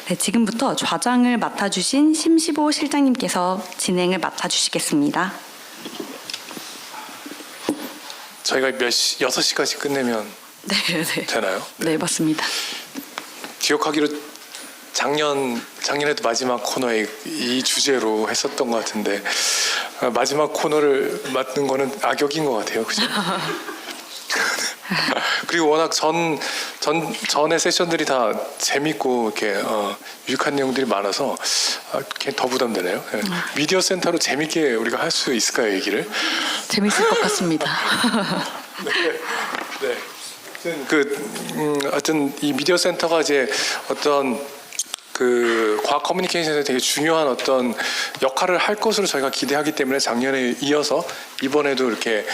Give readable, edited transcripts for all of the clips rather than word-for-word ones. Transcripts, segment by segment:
네, 지금부터 좌장을 맡아주신 심시보 실장님께서 진행을 맡아주시겠습니다. 저희가 6시까지 끝내면 네, 네. 되나요? 네, 맞습니다. 기억하기로 작년에도 마지막 코너에 이 주제로 했었던 것 같은데 마지막 코너를 맡는 거는 악역인 것 같아요, 그죠? 그리고 워낙 전의 세션들이 다 재밌고 이렇게 유익한 내용들이 많아서 더 부담되네요. 네. 미디어 센터로 재밌게 우리가 할 수 있을까요, 얘기를? 재밌을 것 같습니다. 네. 하여튼 이 미디어 센터가 이제 어떤 그 과학 커뮤니케이션에서 되게 중요한 어떤 역할을 할 것으로 저희가 기대하기 때문에 작년에 이어서 이번에도 이렇게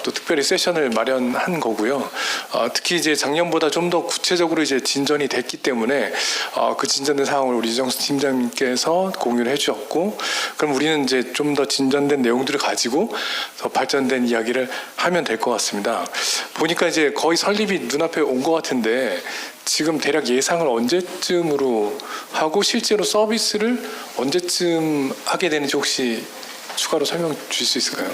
또 특별히 세션을 마련한 거고요. 특히 이제 작년보다 좀 더 구체적으로 이제 진전이 됐기 때문에 그 진전된 상황을 우리 이정수 팀장님께서 공유를 해주셨고, 그럼 우리는 이제 좀 더 진전된 내용들을 가지고 더 발전된 이야기를 하면 될 것 같습니다. 보니까 이제 거의 설립이 눈앞에 온 것 같은데 지금 대략 예상을 언제쯤으로 하고 실제로 서비스를 언제쯤 하게 되는지 혹시 추가로 설명 주실 수 있을까요?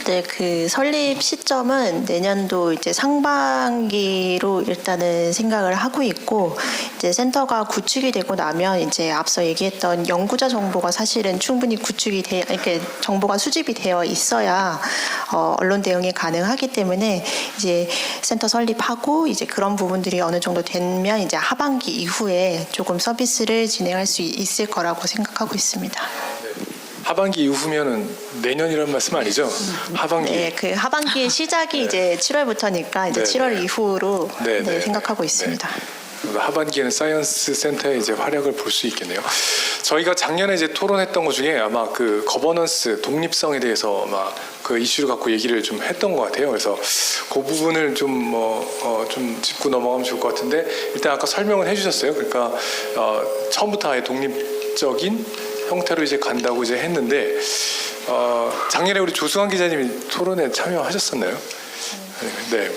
네, 그 설립 시점은 내년도 이제 상반기로 일단은 생각을 하고 있고, 이제 센터가 구축이 되고 나면 이제 앞서 얘기했던 연구자 정보가 사실은 충분히 이렇게 정보가 수집이 되어 있어야 언론 대응이 가능하기 때문에 이제 센터 설립하고 이제 그런 부분들이 어느 정도 되면 이제 하반기 이후에 조금 서비스를 진행할 수 있을 거라고 생각하고 있습니다. 하반기 이후면은 내년이란 말씀 아니죠? 하반기. 네, 그 하반기의 시작이 이제 7월부터니까 이제 네, 7월 이후로 네, 생각하고 있습니다. 하반기에는 사이언스 센터의 이제 활약을 볼 수 있겠네요. 저희가 작년에 이제 토론했던 것 중에 아마 그 거버넌스 독립성에 대해서 아마 그 이슈를 갖고 얘기를 좀 했던 것 같아요. 그래서 그 부분을 좀 좀 짚고 넘어가면 좋을 것 같은데, 일단 아까 설명을 해주셨어요. 그러니까 처음부터 아예 독립적인 형태로 이제 간다고 이제 했는데 작년에 우리 조승환 기자님이 토론에 참여하셨었나요? 네.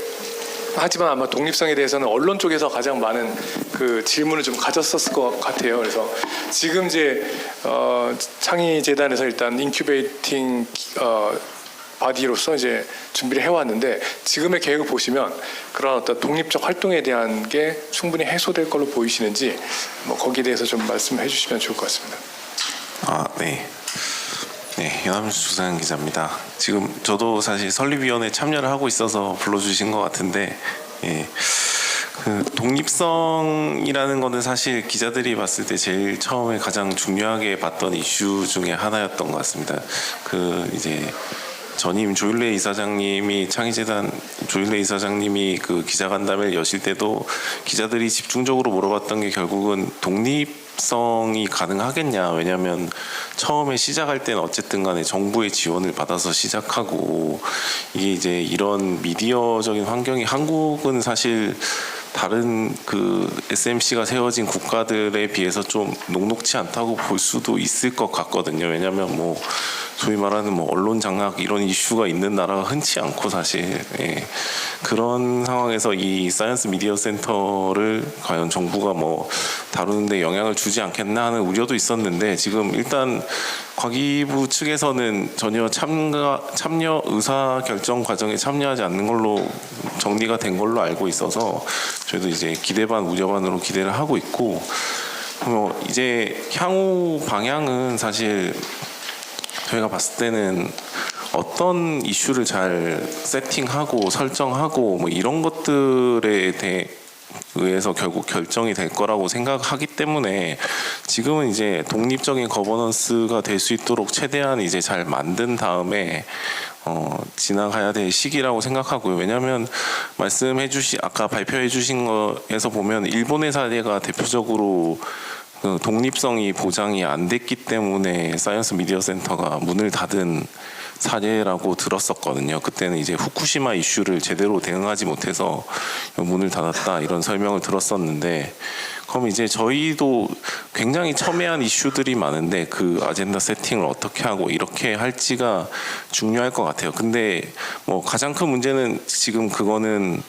하지만 아마 독립성에 대해서는 언론 쪽에서 가장 많은 그 질문을 좀 가졌었을 것 같아요. 그래서 지금 이제 창의 재단에서 일단 인큐베이팅 바디로서 이제 준비를 해왔는데, 지금의 계획을 보시면 그런 어떤 독립적 활동에 대한 게 충분히 해소될 걸로 보이시는지 거기에 대해서 좀 말씀해 주시면 좋을 것 같습니다. 네. 네, 연합뉴스 조상현 기자입니다. 지금 저도 사실 설립위원회 참여를 하고 있어서 불러주신 것 같은데, 그 독립성이라는 거는 사실 기자들이 봤을 때 제일 처음에 가장 중요하게 봤던 이슈 중에 하나였던 것 같습니다. 그 이제 전임 조율래 이사장님이 창의재단 조율래 이사장님이 그 기자간담회를 여실 때도 기자들이 집중적으로 물어봤던 게 결국은 독립성이 가능하겠냐. 왜냐하면 처음에 시작할 때는 어쨌든 간에 정부의 지원을 받아서 시작하고, 이게 이제 이런 미디어적인 환경이 한국은 사실 다른 그 SMC가 세워진 국가들에 비해서 좀 녹록치 않다고 볼 수도 있을 것 같거든요. 왜냐하면 뭐 소위 말하는 뭐 언론 장악 이런 이슈가 있는 나라가 흔치 않고 사실 그런 상황에서 이 사이언스 미디어 센터를 과연 정부가 뭐 다루는데 영향을 주지 않겠나 하는 우려도 있었는데, 지금 일단 과기부 측에서는 전혀 참여 의사 결정 과정에 참여하지 않는 걸로 정리가 된 걸로 알고 있어서 저희도 이제 기대 반 우려 반으로 기대를 하고 있고, 이제 향후 방향은 사실 저희가 봤을 때는 어떤 이슈를 잘 세팅하고 설정하고 뭐 이런 것들에 대해 의해서 결국 결정이 될 거라고 생각하기 때문에 지금은 이제 독립적인 거버넌스가 될 수 있도록 최대한 이제 잘 만든 다음에 지나가야 될 시기라고 생각하고요. 왜냐하면 아까 발표해 주신 거에서 보면 일본의 사례가 대표적으로 그 독립성이 보장이 안 됐기 때문에 사이언스 미디어 센터가 문을 닫은 사례라고 들었었거든요. 그때는 이제 후쿠시마 이슈를 제대로 대응하지 못해서 문을 닫았다 이런 설명을 들었었는데, 그럼 이제 저희도 굉장히 첨예한 이슈들이 많은데 그 아젠다 세팅을 어떻게 하고 이렇게 할지가 중요할 것 같아요. 근데 뭐 가장 큰 문제는 지금 그거는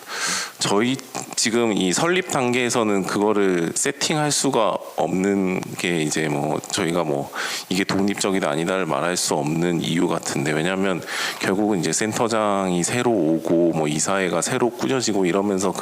저희 지금 이 설립 단계에서는 그거를 세팅할 수가 없는 게 이제 뭐 저희가 뭐 이게 독립적이다 아니다를 말할 수 없는 이유 같은데, 왜냐하면 결국은 이제 센터장이 새로 오고 뭐 이사회가 새로 꾸려지고 이러면서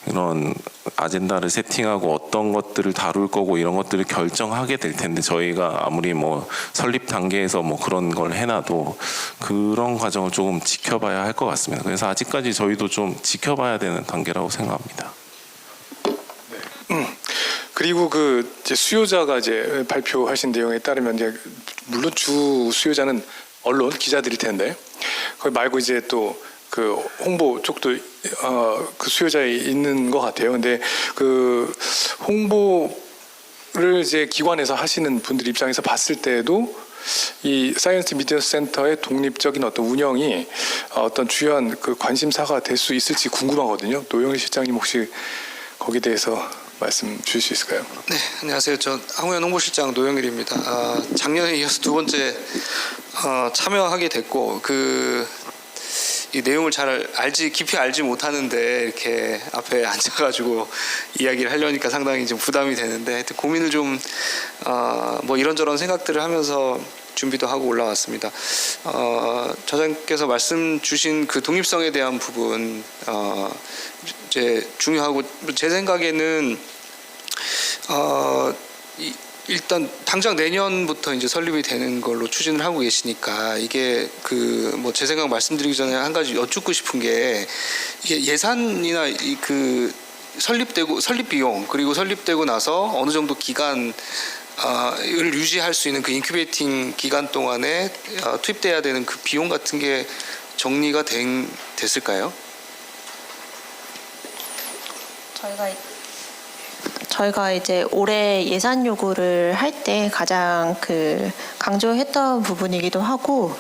이런 아젠다를 세팅하고 어떤 것들을 다룰 거고 이런 것들을 결정하게 될 텐데, 저희가 아무리 뭐 설립 단계에서 뭐 그런 걸 해놔도 그런 과정을 조금 지켜봐야 할 것 같습니다. 그래서 아직까지 저희도 좀 지켜봐야 되는 단계라고 생각합니다. 그리고 그 이제 수요자가 이제 발표하신 내용에 따르면 이제 물론 주 수요자는 언론 기자들일 텐데, 거기 말고 이제 또 그 홍보 쪽도 그 수요자에 있는 것 같아요. 근데 그 홍보를 이제 기관에서 하시는 분들 입장에서 봤을 때도 이 사이언스 미디어 센터의 독립적인 어떤 운영이 어떤 주요한 그 관심사가 될 수 있을지 궁금하거든요. 노영일 실장님 혹시 거기에 대해서 말씀 주실 수 있을까요? 네, 안녕하세요. 저 항우연 홍보실장 노영일입니다. 작년에 이어서 두 번째 참여하게 됐고 이 내용을 잘 깊이 알지 못하는데 이렇게 앞에 앉아가지고 이야기를 하려니까 상당히 좀 부담이 되는데, 하여튼 고민을 좀 뭐 이런저런 생각들을 하면서 준비도 하고 올라왔습니다. 저장께서 말씀 주신 그 독립성에 대한 부분 이제 중요하고, 제 생각에는 일단 당장 내년부터 이제 설립이 되는 걸로 추진을 하고 계시니까, 이게 뭐 제 생각 말씀드리기 전에 한 가지 여쭙고 싶은 게, 이게 예산이나 설립 비용, 그리고 설립되고 나서 어느 정도 기간 을 유지할 수 있는 그 인큐베이팅 기간 동안에 투입돼야 되는 그 비용 같은 게 정리가 됐을까요? 저희가 이제 올해 예산 요구를 할 때 가장 강조했던 부분이기도 하고,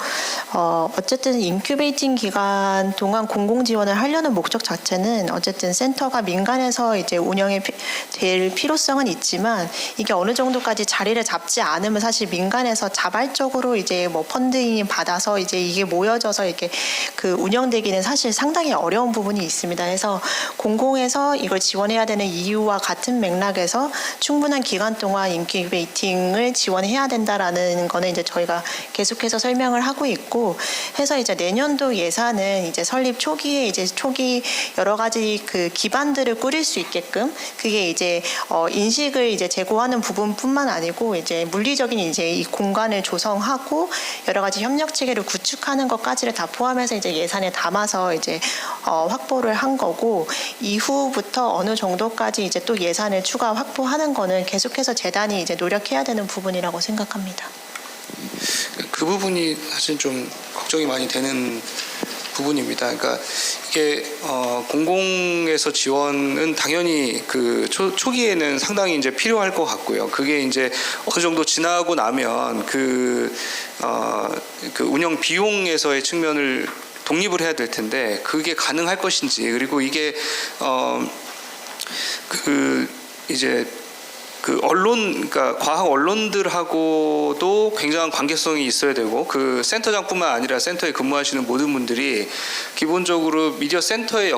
어쨌든 인큐베이팅 기간 동안 공공 지원을 하려는 목적 자체는 어쨌든 센터가 민간에서 이제 운영이 될 필요성은 있지만, 이게 어느 정도까지 자리를 잡지 않으면 사실 민간에서 자발적으로 이제 뭐 펀딩 받아서 이제 이게 모여져서 이렇게 운영되기는 사실 상당히 어려운 부분이 있습니다. 그래서 공공에서 이걸 지원해야 되는 이유와 같은 맥락에서 충분한 기간 동안 인큐베이팅을 지원해야 된다라는 거는 이제 저희가 계속해서 설명을 하고 있고, 해서 이제 내년도 예산은 이제 설립 초기에 이제 여러 가지 기반들을 꾸릴 수 있게끔, 그게 이제 인식을 이제 제고하는 부분뿐만 아니고 이제 물리적인 이제 이 공간을 조성하고 여러 가지 협력 체계를 구축하는 것까지를 다 포함해서 이제 예산에 담아서 이제 확보를 한 거고, 이후부터 어느 정도까지 이제 또 예산을 추가 확보하는 거는 계속해서 재단이 이제 노력해야 되는 부분이라고 생각합니다. 그 부분이 사실 좀 걱정이 많이 되는 부분입니다. 그러니까 이게 공공에서 지원은 당연히 초기에는 상당히 이제 필요할 것 같고요. 그게 이제 어느 정도 지나고 나면 운영 비용에서의 측면을 독립을 해야 될 텐데, 그게 가능할 것인지, 그리고 이게 이제 그러니까 과학 언론들하고도 굉장한 관계성이 있어야 되고, 센터장뿐만 아니라 센터에 근무하시는 모든 분들이 기본적으로 미디어 센터의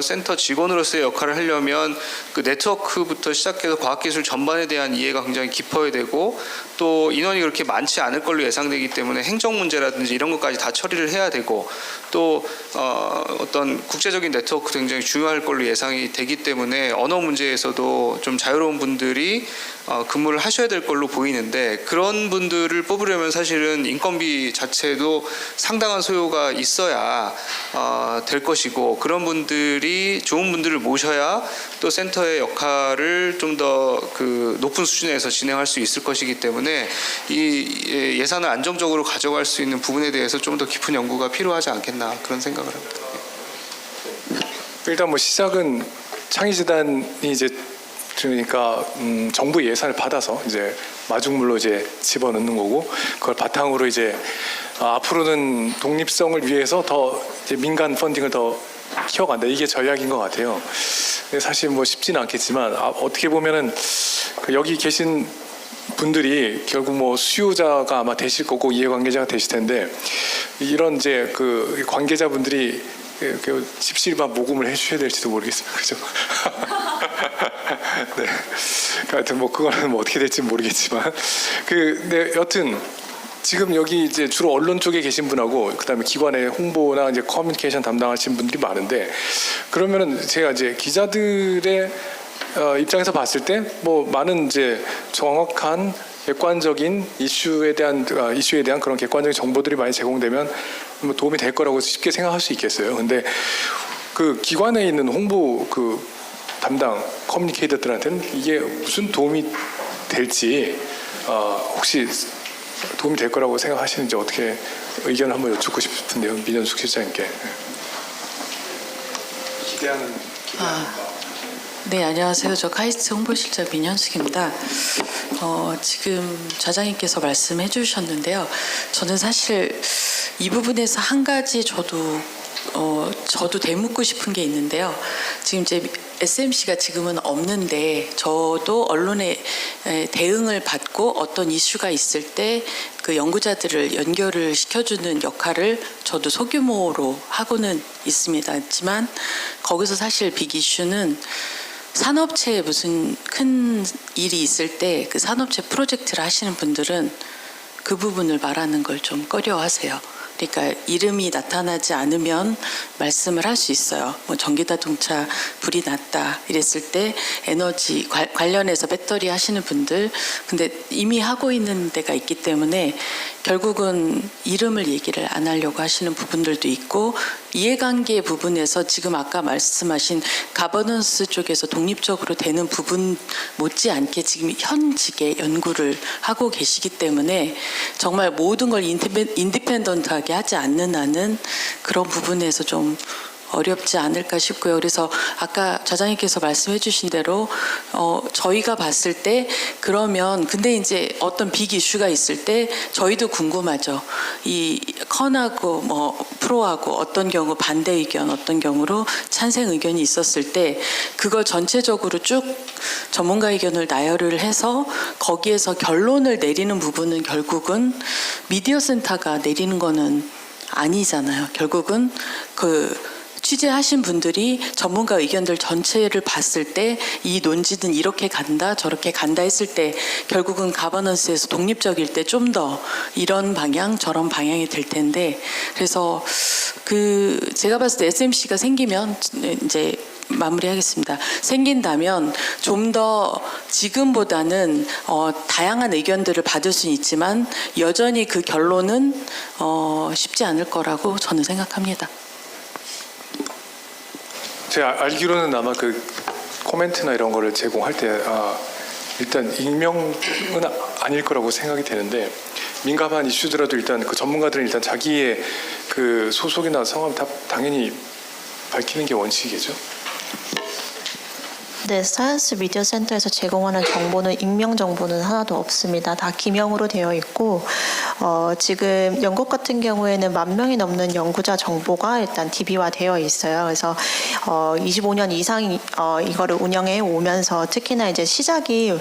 센터 직원으로서의 역할을 하려면 네트워크부터 시작해서 과학기술 전반에 대한 이해가 굉장히 깊어야 되고, 또 인원이 그렇게 많지 않을 걸로 예상되기 때문에 행정 문제라든지 이런 것까지 다 처리를 해야 되고, 또 어떤 국제적인 네트워크도 굉장히 중요할 걸로 예상이 되기 때문에 언어 문제에서도 좀 자유로운 분들이 근무를 하셔야 될 걸로 보이는데, 그런 분들을 뽑으려면 사실은 인건비 자체도 상당한 소요가 있어야 될 것이고, 그런 분들이 좋은 분들을 모셔야 또 센터의 역할을 좀 더 높은 수준에서 진행할 수 있을 것이기 때문에 이 예산을 안정적으로 가져갈 수 있는 부분에 대해서 좀 더 깊은 연구가 필요하지 않겠나, 그런 생각을 합니다. 일단 뭐 시작은 창의재단이 이제 그러니까 정부 예산을 받아서 이제 마중물로 이제 집어넣는 거고, 그걸 바탕으로 이제 앞으로는 독립성을 위해서 더 이제 민간 펀딩을 더 키워간다. 이게 전략인 것 같아요. 근데 사실 뭐 쉽지는 않겠지만 어떻게 보면은 그 여기 계신 분들이 결국 뭐 수요자가 아마 되실 거고 이해관계자가 되실 텐데 이런 이제 그 관계자분들이 그 집시일반 모금을 해주셔야 될지도 모르겠습니다. 그죠? 네. 하여튼 뭐 그거는 뭐 어떻게 될지 모르겠지만 네, 여튼 지금 여기 이제 주로 언론 쪽에 계신 분하고 그다음에 기관의 홍보나 이제 커뮤니케이션 담당하신 분들이 많은데 그러면은 제가 이제 기자들의 입장에서 봤을 때 뭐 많은 이제 정확한 객관적인 이슈에 대한 그런 객관적인 정보들이 많이 제공되면 뭐 도움이 될 거라고 쉽게 생각할 수 있겠어요. 근데 그 기관에 있는 홍보 그 담당 커뮤니케이터들한테는 이게 무슨 도움이 될지 혹시 도움이 될 거라고 생각하시는지 어떻게 의견을 한번 여쭙고 싶은데요, 민현숙 실장님께. 기대하는. 네, 안녕하세요. 저 카이스트 홍보실장 민현숙입니다. 지금 좌장님께서 말씀해 주셨는데요. 저는 사실 이 부분에서 한 가지 저도 되묻고 싶은 게 있는데요. 지금 이제 SMC가 지금은 없는데 저도 언론의 대응을 받고 어떤 이슈가 있을 때 그 연구자들을 연결을 시켜주는 역할을 저도 소규모로 하고는 있습니다. 하지만 거기서 사실 빅 이슈는 산업체에 무슨 큰 일이 있을 때 그 산업체 프로젝트를 하시는 분들은 그 부분을 말하는 걸 좀 꺼려하세요. 그러니까 이름이 나타나지 않으면 말씀을 할 수 있어요. 뭐 전기자동차 불이 났다 이랬을 때 에너지 관련해서 배터리 하시는 분들 근데 이미 하고 있는 데가 있기 때문에 결국은 이름을 얘기를 안 하려고 하시는 부분들도 있고 이해관계 부분에서 지금 아까 말씀하신 가버넌스 쪽에서 독립적으로 되는 부분 못지않게 지금 현직에 연구를 하고 계시기 때문에 정말 모든 걸 인디펜던트하게 하지 않는 한은 그런 부분에서 좀 어렵지 않을까 싶고요. 그래서 아까 좌장님께서 말씀해 주신 대로 저희가 봤을 때 그러면 근데 이제 어떤 빅 이슈가 있을 때 저희도 궁금하죠. 이 컨하고 뭐 프로하고 어떤 경우 반대 의견 어떤 경우로 찬성 의견이 있었을 때 그걸 전체적으로 쭉 전문가 의견을 나열을 해서 거기에서 결론을 내리는 부분은 결국은 미디어 센터가 내리는 거는 아니잖아요. 결국은 그 취재하신 분들이 전문가 의견들 전체를 봤을 때 이 논지는 이렇게 간다 저렇게 간다 했을 때 결국은 가버넌스에서 독립적일 때 좀 더 이런 방향 저런 방향이 될 텐데 그래서 그 제가 봤을 때 SMC가 생기면 이제 마무리하겠습니다. 생긴다면 좀 더 지금보다는 다양한 의견들을 받을 수는 있지만 여전히 그 결론은 쉽지 않을 거라고 저는 생각합니다. 제가 알기로는 아마 그 코멘트나 이런 거를 제공할 때 일단 익명은 아닐 거라고 생각이 되는데 민감한 이슈더라도 일단 그 전문가들은 일단 자기의 그 소속이나 성함 다 당연히 밝히는 게 원칙이겠죠. 네, 사이언스 미디어 센터에서 제공하는 정보는 익명 정보는 하나도 없습니다. 다 기명으로 되어 있고 지금 영국 같은 경우에는 10,000명이 넘는 연구자 정보가 일단 DB화되어 있어요. 그래서 25년 이상 이거를 운영해 오면서 특히나 이제 시작이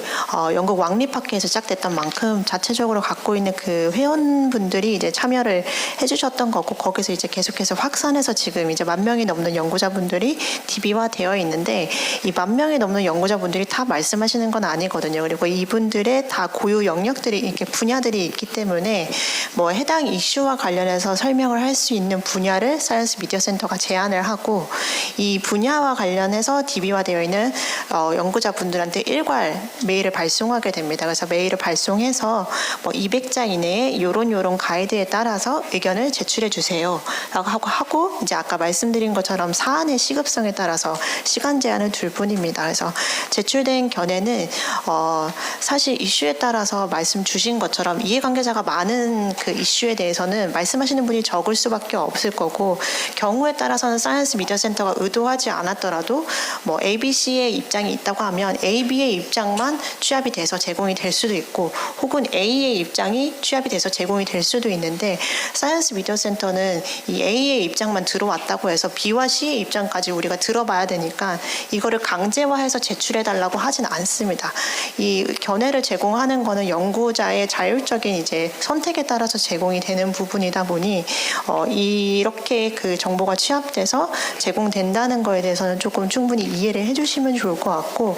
영국 왕립학회에서 시작됐던 만큼 자체적으로 갖고 있는 그 회원분들이 이제 참여를 해주셨던 거고 거기서 이제 계속해서 확산해서 지금 이제 10,000명이 넘는 연구자분들이 DB화되어 있는데 이 10,000명이 넘는 연구자분들이 다 말씀하시는 건 아니거든요. 그리고 이분들의 다 고유 영역들이 이렇게 분야들이 있기 때문에 뭐 해당 이슈와 관련해서 설명을 할 수 있는 분야를 사이언스 미디어 센터가 제안을 하고 이 분야와 관련해서 DB화되어 있는 연구자분들한테 일괄 메일을 발송하게 됩니다. 그래서 메일을 발송해서 뭐 200자 이내에 요런 가이드에 따라서 의견을 제출해 주세요. 라고 하고 이제 아까 말씀드린 것처럼 사안의 시급성에 따라서 시간 제한을 둘 뿐입니다. 그래서 제출된 견해는 사실 이슈에 따라서 말씀 주신 것처럼 이해관계자가 많은 많은 그 이슈에 대해서는 말씀하시는 분이 적을 수밖에 없을 거고 경우에 따라서는 사이언스 미디어 센터가 의도하지 않았더라도 뭐 ABC의 입장이 있다고 하면 AB의 입장만 취합이 돼서 제공이 될 수도 있고 혹은 A의 입장이 취합이 돼서 제공이 될 수도 있는데 사이언스 미디어 센터는 이 A의 입장만 들어왔다고 해서 B와 C의 입장까지 우리가 들어봐야 되니까 이거를 강제화해서 제출해달라고 하진 않습니다. 이 견해를 제공하는 거는 연구자의 자율적인 이제 선택에 따라서 제공이 되는 부분이다 보니 이렇게 그 정보가 취합돼서 제공된다는 거에 대해서는 조금 충분히 이해를 해주시면 좋을 것 같고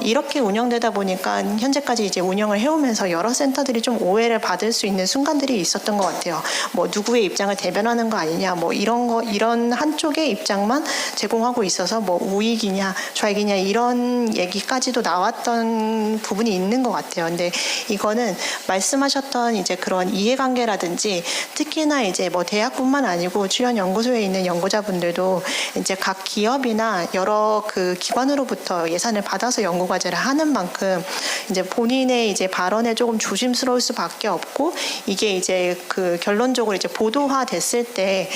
이렇게 운영되다 보니까 현재까지 이제 운영을 해오면서 여러 센터들이 좀 오해를 받을 수 있는 순간들이 있었던 것 같아요. 뭐 누구의 입장을 대변하는 거 아니냐, 뭐 이런 한쪽의 입장만 제공하고 있어서 뭐 우익이냐 좌익이냐 이런 얘기까지도 나왔던 부분이 있는 것 같아요. 근데 이거는 말씀하셨던 이제 그런 이해관계라든지 특히나 이제 뭐 대학뿐만 아니고 주연 연구소에 있는 연구자분들도 이제 각 기업이나 여러 그 기관으로부터 예산을 받아서 연구 과제를 하는 만큼 이제 본인의 이제 발언에 조금 조심스러울 수밖에 없고 이게 이제 그 결론적으로 이제 보도화 됐을 때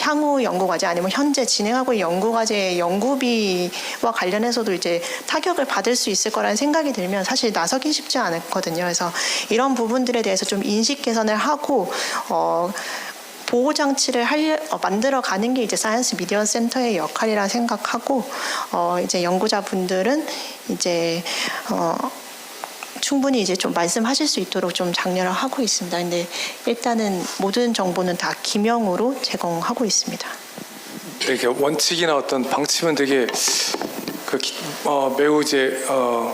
향후 연구 과제 아니면 현재 진행하고 있는 연구 과제의 연구비와 관련해서도 이제 타격을 받을 수 있을 거라는 생각이 들면 사실 나서긴 쉽지 않거든요. 그래서 이런 부분들에 대해서 좀 인식 개선을 하고 보호 장치를 만들어 가는 게 이제 사이언스 미디어 센터의 역할이라 생각하고 이제 연구자분들은 이제 충분히 이제 좀 말씀하실 수 있도록 좀 장려를 하고 있습니다. 근데 일단은 모든 정보는 다 기명으로 제공하고 있습니다. 되게 원칙이나 어떤 방침은 되게 매우 이제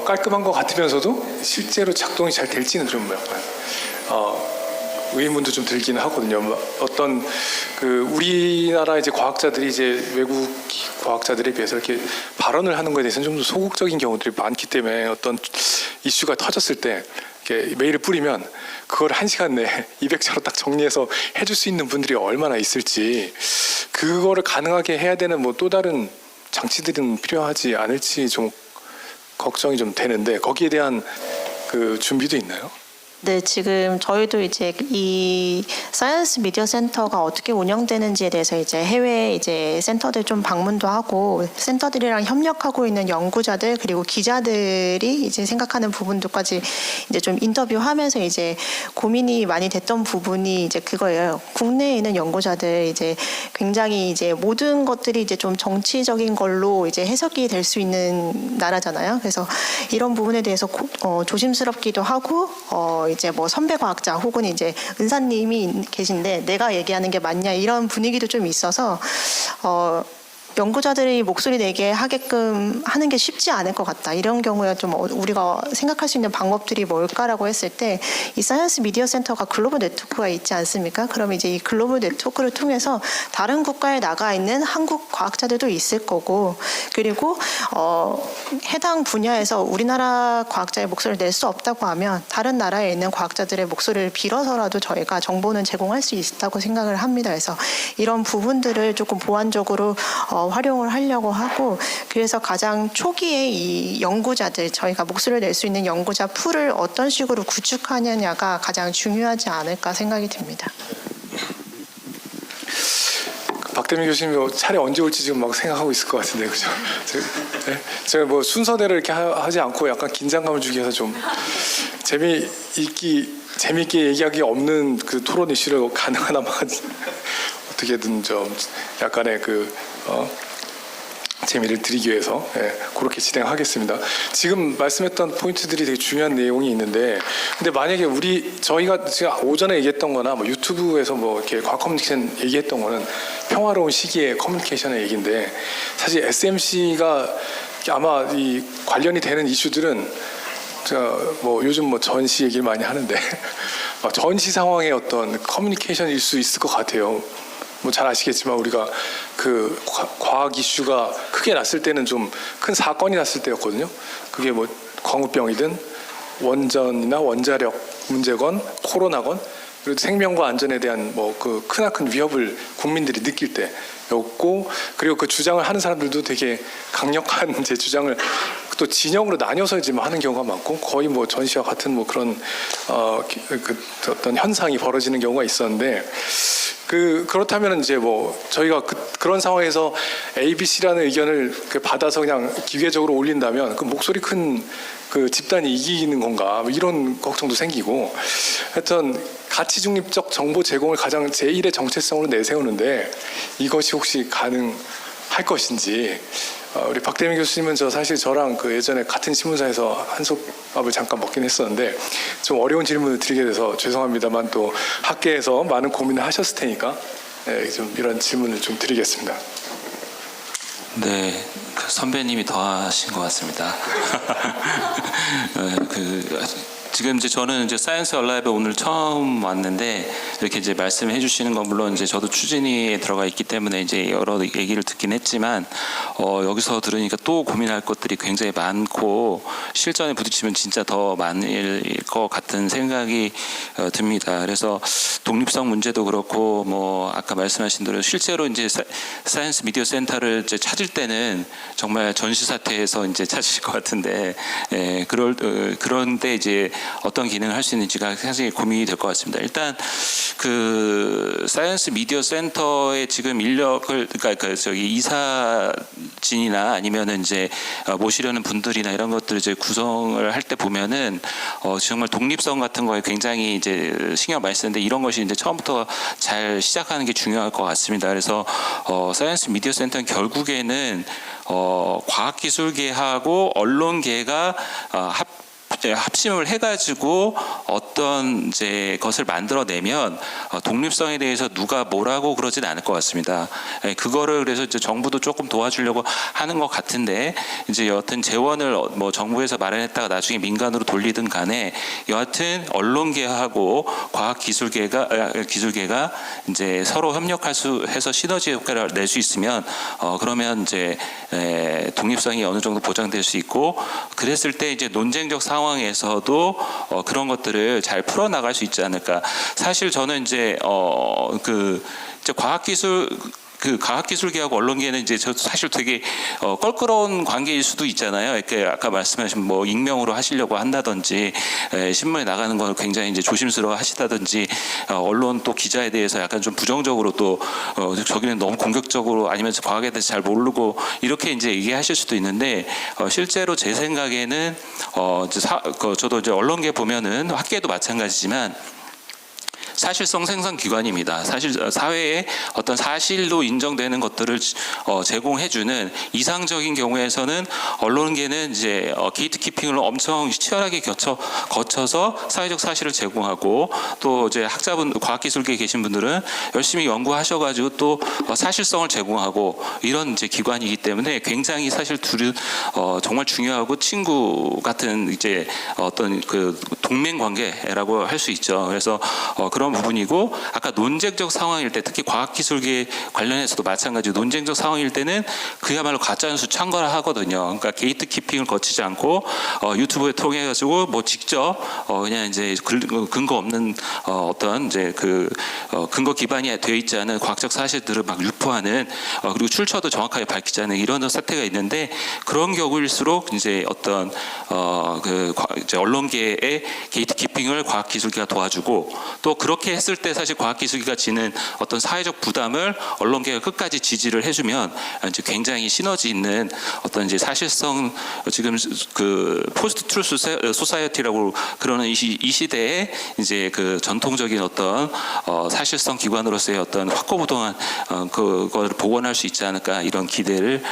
깔끔한 것 같으면서도 실제로 작동이 잘 될지는 좀 약간 의문도 좀 들기는 하거든요. 어떤 그 우리나라 이제 과학자들이 이제 외국 과학자들에 비해서 이렇게 발언을 하는 것에 대해서는 좀 더 소극적인 경우들이 많기 때문에 어떤 이슈가 터졌을 때 이렇게 메일을 뿌리면 그걸 1시간 내에 200자로 딱 정리해서 해줄 수 있는 분들이 얼마나 있을지 그거를 가능하게 해야 되는 뭐 또 다른 장치들은 필요하지 않을지 좀 걱정이 좀 되는데 거기에 대한 그 준비도 있나요? 네, 지금 저희도 이제 이 사이언스 미디어 센터가 어떻게 운영되는지에 대해서 이제 해외 이제 센터들 좀 방문도 하고 센터들이랑 협력하고 있는 연구자들 그리고 기자들이 이제 생각하는 부분들까지 이제 좀 인터뷰하면서 이제 고민이 많이 됐던 부분이 이제 그거예요. 국내에 있는 연구자들 이제 굉장히 이제 모든 것들이 이제 좀 정치적인 걸로 이제 해석이 될 수 있는 나라잖아요. 그래서 이런 부분에 대해서 조심스럽기도 하고 이제 뭐 선배 과학자 혹은 이제 은사님이 계신데 내가 얘기하는 게 맞냐 이런 분위기도 좀 있어서 연구자들이 목소리 내게 하게끔 하는 게 쉽지 않을 것 같다. 이런 경우에 좀 우리가 생각할 수 있는 방법들이 뭘까라고 했을 때 이 사이언스 미디어 센터가 글로벌 네트워크가 있지 않습니까? 그럼 이제 이 글로벌 네트워크를 통해서 다른 국가에 나가 있는 한국 과학자들도 있을 거고 그리고 해당 분야에서 우리나라 과학자의 목소리를 낼 수 없다고 하면 다른 나라에 있는 과학자들의 목소리를 빌어서라도 저희가 정보는 제공할 수 있다고 생각을 합니다. 그래서 이런 부분들을 조금 보완적으로 활용을 하려고 하고 그래서 가장 초기에 이 연구자들 저희가 목소리를 낼 수 있는 연구자 풀을 어떤 식으로 구축하느냐가 가장 중요하지 않을까 생각이 듭니다. 박대민 교수님 차례 언제 올지 지금 막 생각하고 있을 것 같은데 그죠? 제가 뭐 순서대로 이렇게 하지 않고 약간 긴장감을 주기 위해서 좀 재미있게 얘기하기 없는 그 토론 이슈를 가능하나마 어떻게든 좀 약간의 재미를 드리기 위해서 그렇게 진행하겠습니다. 지금 말씀했던 포인트들이 되게 중요한 내용이 있는데 근데 만약에 저희가 지금 오전에 얘기했던 거나 뭐 유튜브에서 뭐 이렇게 과학 커뮤니케이션 얘기했던 거는 평화로운 시기의 커뮤니케이션의 얘기인데 사실 SMC가 아마 이 관련이 되는 이슈들은 뭐 요즘 뭐 전시 얘기를 많이 하는데 전시 상황의 어떤 커뮤니케이션일 수 있을 것 같아요. 뭐 잘 아시겠지만 우리가 그 과학 이슈가 크게 났을 때는 좀 큰 사건이 났을 때였거든요. 그게 뭐 광우병이든 원전이나 원자력 문제건 코로나건 그리고 생명과 안전에 대한 뭐 그 크나큰 위협을 국민들이 느낄 때였고 그리고 그 주장을 하는 사람들도 되게 강력한 제 주장을 또 진영으로 나뉘어서 지금 하는 경우가 많고 거의 뭐 전시와 같은 뭐 그런 그 어떤 현상이 벌어지는 경우가 있었는데 그렇다면 이제 뭐 저희가 그런 상황에서 ABC라는 의견을 받아서 그냥 기계적으로 올린다면 그 목소리 큰 그 집단이 이기는 건가 뭐 이런 걱정도 생기고 하여튼 가치 중립적 정보 제공을 가장 제1의 정체성으로 내세우는데 이것이 혹시 가능할 것인지 우리 박대민 교수님은 사실 저랑 그 예전에 같은 신문사에서 한솥밥을 잠깐 먹긴 했었는데 좀 어려운 질문을 드리게 돼서 죄송합니다만 또 학계에서 많은 고민을 하셨을 테니까 좀 이런 질문을 좀 드리겠습니다. 네, 그 선배님이 더 하신 것 같습니다. 지금 이제 저는 이제 사이언스 얼라이브에 오늘 처음 왔는데 이렇게 이제 말씀해 주시는 건 물론 이제 저도 추진위에 들어가 있기 때문에 이제 여러 얘기를 듣긴 했지만 여기서 들으니까 또 고민할 것들이 굉장히 많고 실전에 부딪히면 진짜 더 많을 것 같은 생각이 듭니다. 그래서 독립성 문제도 그렇고 뭐 아까 말씀하신 대로 실제로 이제 사이언스 미디어 센터를 이제 찾을 때는 정말 전시 사태에서 이제 찾으실 것 같은데 그런데 이제 어떤 기능을 할 수 있는지가 사실 고민이 될 것 같습니다. 일단 그 사이언스 미디어 센터의 지금 인력을 그러니까 저기 이사진이나 아니면은 이제 모시려는 분들이나 이런 것들 이제 구성을 할 때 보면은 정말 독립성 같은 거에 굉장히 이제 신경 많이 쓰는데 이런 것이 이제 처음부터 잘 시작하는 게 중요할 것 같습니다. 그래서 사이언스 미디어 센터는 결국에는 과학기술계하고 언론계가 합심을 해가지고 어떤 이제 것을 만들어내면 독립성에 대해서 누가 뭐라고 그러진 않을 것 같습니다. 그거를 그래서 이제 정부도 조금 도와주려고 하는 것 같은데 이제 여하튼 재원을 뭐 정부에서 마련했다가 나중에 민간으로 돌리든 간에 여하튼 언론계하고 기술계가 이제 서로 해서 시너지 효과를 낼 수 있으면 그러면 이제 독립성이 어느 정도 보장될 수 있고 그랬을 때 이제 논쟁적 상황에서도 그런 것들을 잘 풀어 나갈 수 있지 않을까. 사실 저는 이제 이제 과학기술계하고 언론계는 이제 저 사실 되게 껄끄러운 관계일 수도 있잖아요. 이렇게 아까 말씀하신 뭐 익명으로 하시려고 한다든지 신문에 나가는 걸 굉장히 이제 조심스러워 하시다든지 언론 또 기자에 대해서 약간 좀 부정적으로 또 저기는 너무 공격적으로 아니면 과학에 대해서 잘 모르고 이렇게 이제 얘기하실 수도 있는데 실제로 제 생각에는 저도 이제 언론계 보면은 학계도 마찬가지지만 사실성 생산 기관입니다. 사실 사회에 어떤 사실로 인정되는 것들을 제공해주는 이상적인 경우에서는 언론계는 이제 게이트 키핑을 엄청 치열하게 거쳐서 사회적 사실을 제공하고 또 이제 과학기술계에 계신 분들은 열심히 연구하셔가지고 또 사실성을 제공하고 이런 이제 기관이기 때문에 굉장히 사실 둘이 정말 중요하고 친구 같은 이제 어떤 그 동맹 관계라고 할 수 있죠. 그래서 그런 부분이고 아까 논쟁적 상황일 때 특히 과학기술계 관련해서도 마찬가지로 논쟁적 상황일 때는 그야말로 가짜뉴스 창궐을 하거든요. 그러니까 게이트 키핑을 거치지 않고 유튜브에 통해 가지고 뭐 직접 그냥 이제 근거 없는 어떤 이제 그 근거 기반이 되어 있지 않은 과학적 사실들을 막 유포하는 그리고 출처도 정확하게 밝히지 않는 이런 사태가 있는데 그런 경우일수록 이제 어떤 이제 언론계의 게이트 키핑을 과학기술계가 도와주고 또 그렇게 했을 때 사실 과학기술계가 지는 어떤 사회적 부담을 언론계가 끝까지 지지를 해주면 이제 굉장히 시너지 있는 어떤 이제 사실성 지금 그 포스트 트루스 소사이어티라고 그러는 이 시대에 이제 그 전통적인 어떤 사실성 기관으로서의 어떤 확고부동한 그걸 복원할 수 있지 않을까 이런 기대를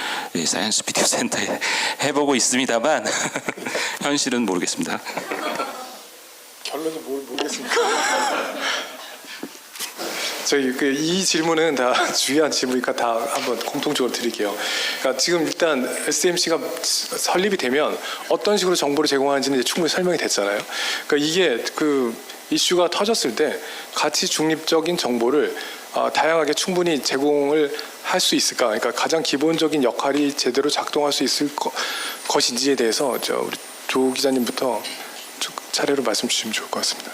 사이언스 미디어 센터에 해보고 있습니다만 현실은 모르겠습니다. 결론은 모르겠습니다. 저희 이 질문은 다 중요한 질문이니까 다 한번 공통적으로 드릴게요. 그러니까 지금 일단 SMC가 설립이 되면 어떤 식으로 정보를 제공하는지는 이제 충분히 설명이 됐잖아요. 그러니까 이게 그 이슈가 터졌을 때 가치 중립적인 정보를 다양하게 충분히 제공을 할 수 있을까? 그러니까 가장 기본적인 역할이 제대로 작동할 수 있을 것인지에 대해서 우리 조 기자님부터 차례로 말씀 주시면 좋을 것 같습니다.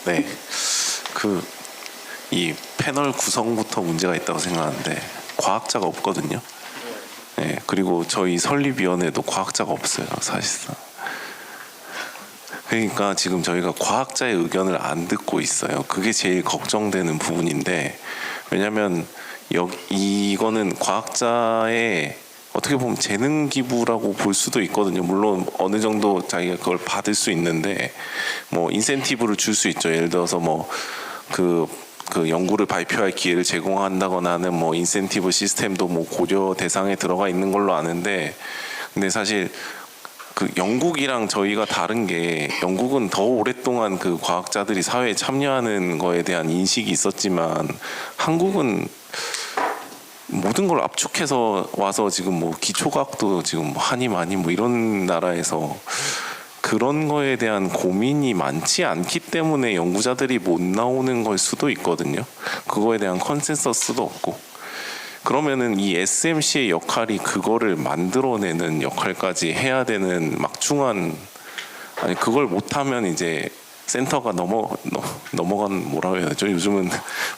네, 이 패널 구성부터 문제가 있다고 생각하는데 과학자가 없거든요. 네, 예, 그리고 저희 설립위원회도 과학자가 없어요, 사실상. 그러니까 지금 저희가 과학자의 의견을 안 듣고 있어요. 그게 제일 걱정되는 부분인데, 왜냐하면 이거는 과학자의 어떻게 보면 재능 기부라고 볼 수도 있거든요. 물론 어느 정도 자기가 그걸 받을 수 있는데 뭐 인센티브를 줄 수 있죠. 예를 들어서 뭐 그 연구를 발표할 기회를 제공한다거나 하는 뭐 인센티브 시스템도 뭐 고려 대상에 들어가 있는 걸로 아는데, 근데 사실 그 영국이랑 저희가 다른 게, 영국은 더 오랫동안 그 과학자들이 사회에 참여하는 거에 대한 인식이 있었지만 한국은 모든 걸 압축해서 와서 지금 뭐 기초과학도 지금 하니 많이 뭐 이런 나라에서 그런 거에 대한 고민이 많지 않기 때문에 연구자들이 못 나오는 걸 수도 있거든요. 그거에 대한 컨센서스도 없고. 그러면은 이 SMC의 역할이 그거를 만들어내는 역할까지 해야 되는 막중한, 아니 그걸 못하면 이제 센터가 넘어간 뭐라고 해야 되죠? 요즘은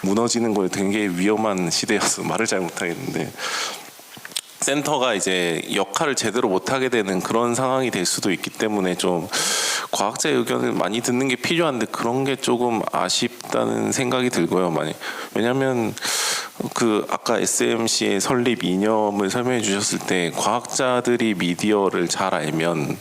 무너지는 거에 굉장히 위험한 시대여서 말을 잘 못하겠는데, 센터가 이제 역할을 제대로 못하게 되는 그런 상황이 될 수도 있기 때문에 좀 과학자의 의견을 많이 듣는 게 필요한데 그런 게 조금 아쉽다는 생각이 들고요. 왜냐하면 그 아까 SMC의 설립 이념을 설명해 주셨을 때 과학자들이 미디어를 잘 알면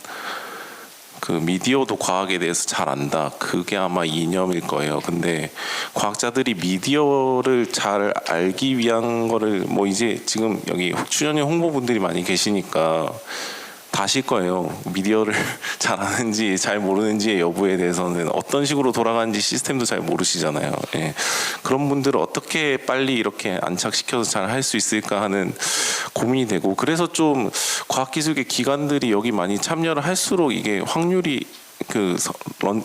그 미디어도 과학에 대해서 잘 안다. 그게 아마 이념일 거예요. 근데 과학자들이 미디어를 잘 알기 위한 거를 뭐 이제 지금 여기 출연료 홍보분들이 많이 계시니까 다 아실 거예요. 미디어를 잘 아는지 잘 모르는지의 여부에 대해서는, 어떤 식으로 돌아가는지 시스템도 잘 모르시잖아요. 예. 그런 분들을 어떻게 빨리 이렇게 안착시켜서 잘 할 수 있을까 하는 고민이 되고, 그래서 좀 과학기술계 기관들이 여기 많이 참여를 할수록 이게 확률이 그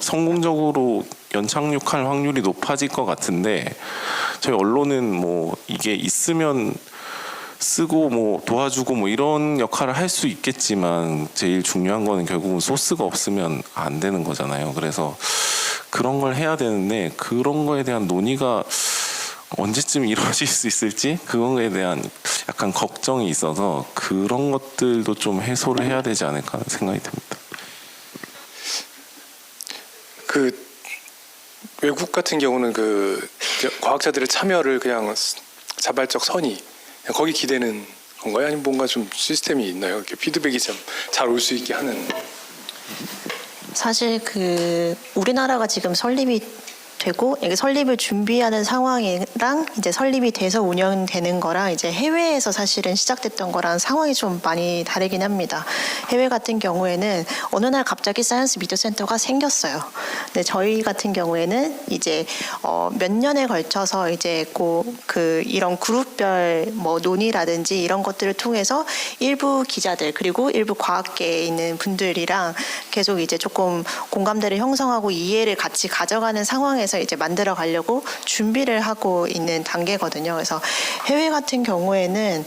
성공적으로 연착륙할 확률이 높아질 것 같은데, 저희 언론은 뭐 이게 있으면 쓰고 뭐 도와주고 뭐 이런 역할을 할 수 있겠지만 제일 중요한 거는 결국은 소스가 없으면 안 되는 거잖아요. 그래서 그런 걸 해야 되는데 그런 거에 대한 논의가 언제쯤 이루어질 수 있을지, 그거에 대한 약간 걱정이 있어서 그런 것들도 좀 해소를 해야 되지 않을까 하는 생각이 듭니다. 그 외국 같은 경우는 그 과학자들의 참여를 그냥 자발적 선의 거기 기대는 건가요? 아니면 뭔가 좀 시스템이 있나요? 이렇게 피드백이 좀 잘 올 수 있게 하는. 사실 그 우리나라가 지금 설립이 되고 이게 설립을 준비하는 상황이랑 이제 설립이 돼서 운영되는 거랑 이제 해외에서 사실은 시작됐던 거랑 상황이 좀 많이 다르긴 합니다. 해외 같은 경우에는 어느 날 갑자기 사이언스 미디어 센터가 생겼어요. 근데 저희 같은 경우에는 이제 몇 년에 걸쳐서 이제 그 이런 그룹별 뭐 논의라든지 이런 것들을 통해서 일부 기자들 그리고 일부 과학계에 있는 분들이랑 계속 이제 조금 공감대를 형성하고 이해를 같이 가져가는 상황에서 이제 만들어 가려고 준비를 하고 있는 단계거든요. 그래서 해외 같은 경우에는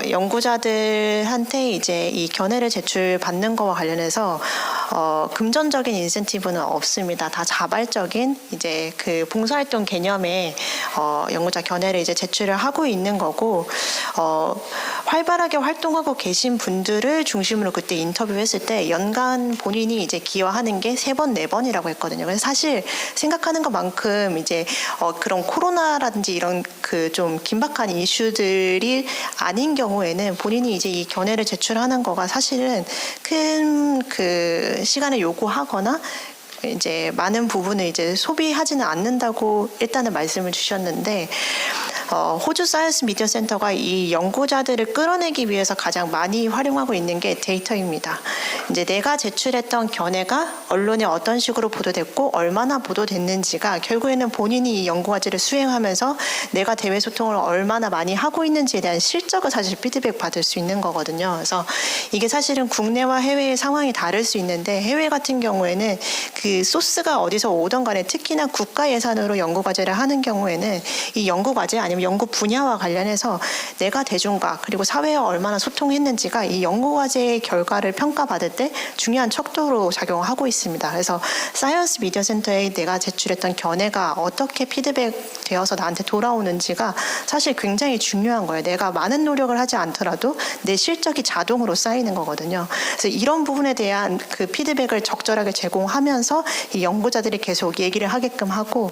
연구자들한테 이제 이 견해를 제출받는 거와 관련해서 금전적인 인센티브는 없습니다. 다 자발적인 이제 그 봉사활동 개념의 연구자 견해를 이제 제출을 하고 있는 거고, 활발하게 활동하고 계신 분들을 중심으로 그때 인터뷰했을 때 연간 본인이 이제 기여하는 게 3번, 4번이라고 했거든요. 그래서 사실 생각하는 것만큼 이제 그런 코로나라든지 이런 그 좀 긴박한 이슈들이 아닌 경우에는 본인이 이제 이 견해를 제출하는 거가 사실은 큰 그 시간을 요구하거나 이제 많은 부분을 이제 소비하지는 않는다고 일단은 말씀을 주셨는데, 호주 사이언스 미디어 센터가 이 연구자들을 끌어내기 위해서 가장 많이 활용하고 있는 게 데이터입니다. 이제 내가 제출했던 견해가 언론에 어떤 식으로 보도됐고 얼마나 보도됐는지가 결국에는 본인이 이 연구 과제를 수행하면서 내가 대외 소통을 얼마나 많이 하고 있는지에 대한 실적을 사실 피드백 받을 수 있는 거거든요. 그래서 이게 사실은 국내와 해외의 상황이 다를 수 있는데, 해외 같은 경우에는 그 소스가 어디서 오던 간에 특히나 국가 예산으로 연구 과제를 하는 경우에는 이 연구 과제 아니면 연구 분야와 관련해서 내가 대중과 그리고 사회와 얼마나 소통했는지가 이 연구과제의 결과를 평가받을 때 중요한 척도로 작용하고 있습니다. 그래서 사이언스 미디어 센터에 내가 제출했던 견해가 어떻게 피드백되어서 나한테 돌아오는지가 사실 굉장히 중요한 거예요. 내가 많은 노력을 하지 않더라도 내 실적이 자동으로 쌓이는 거거든요. 그래서 이런 부분에 대한 그 피드백을 적절하게 제공하면서 이 연구자들이 계속 얘기를 하게끔 하고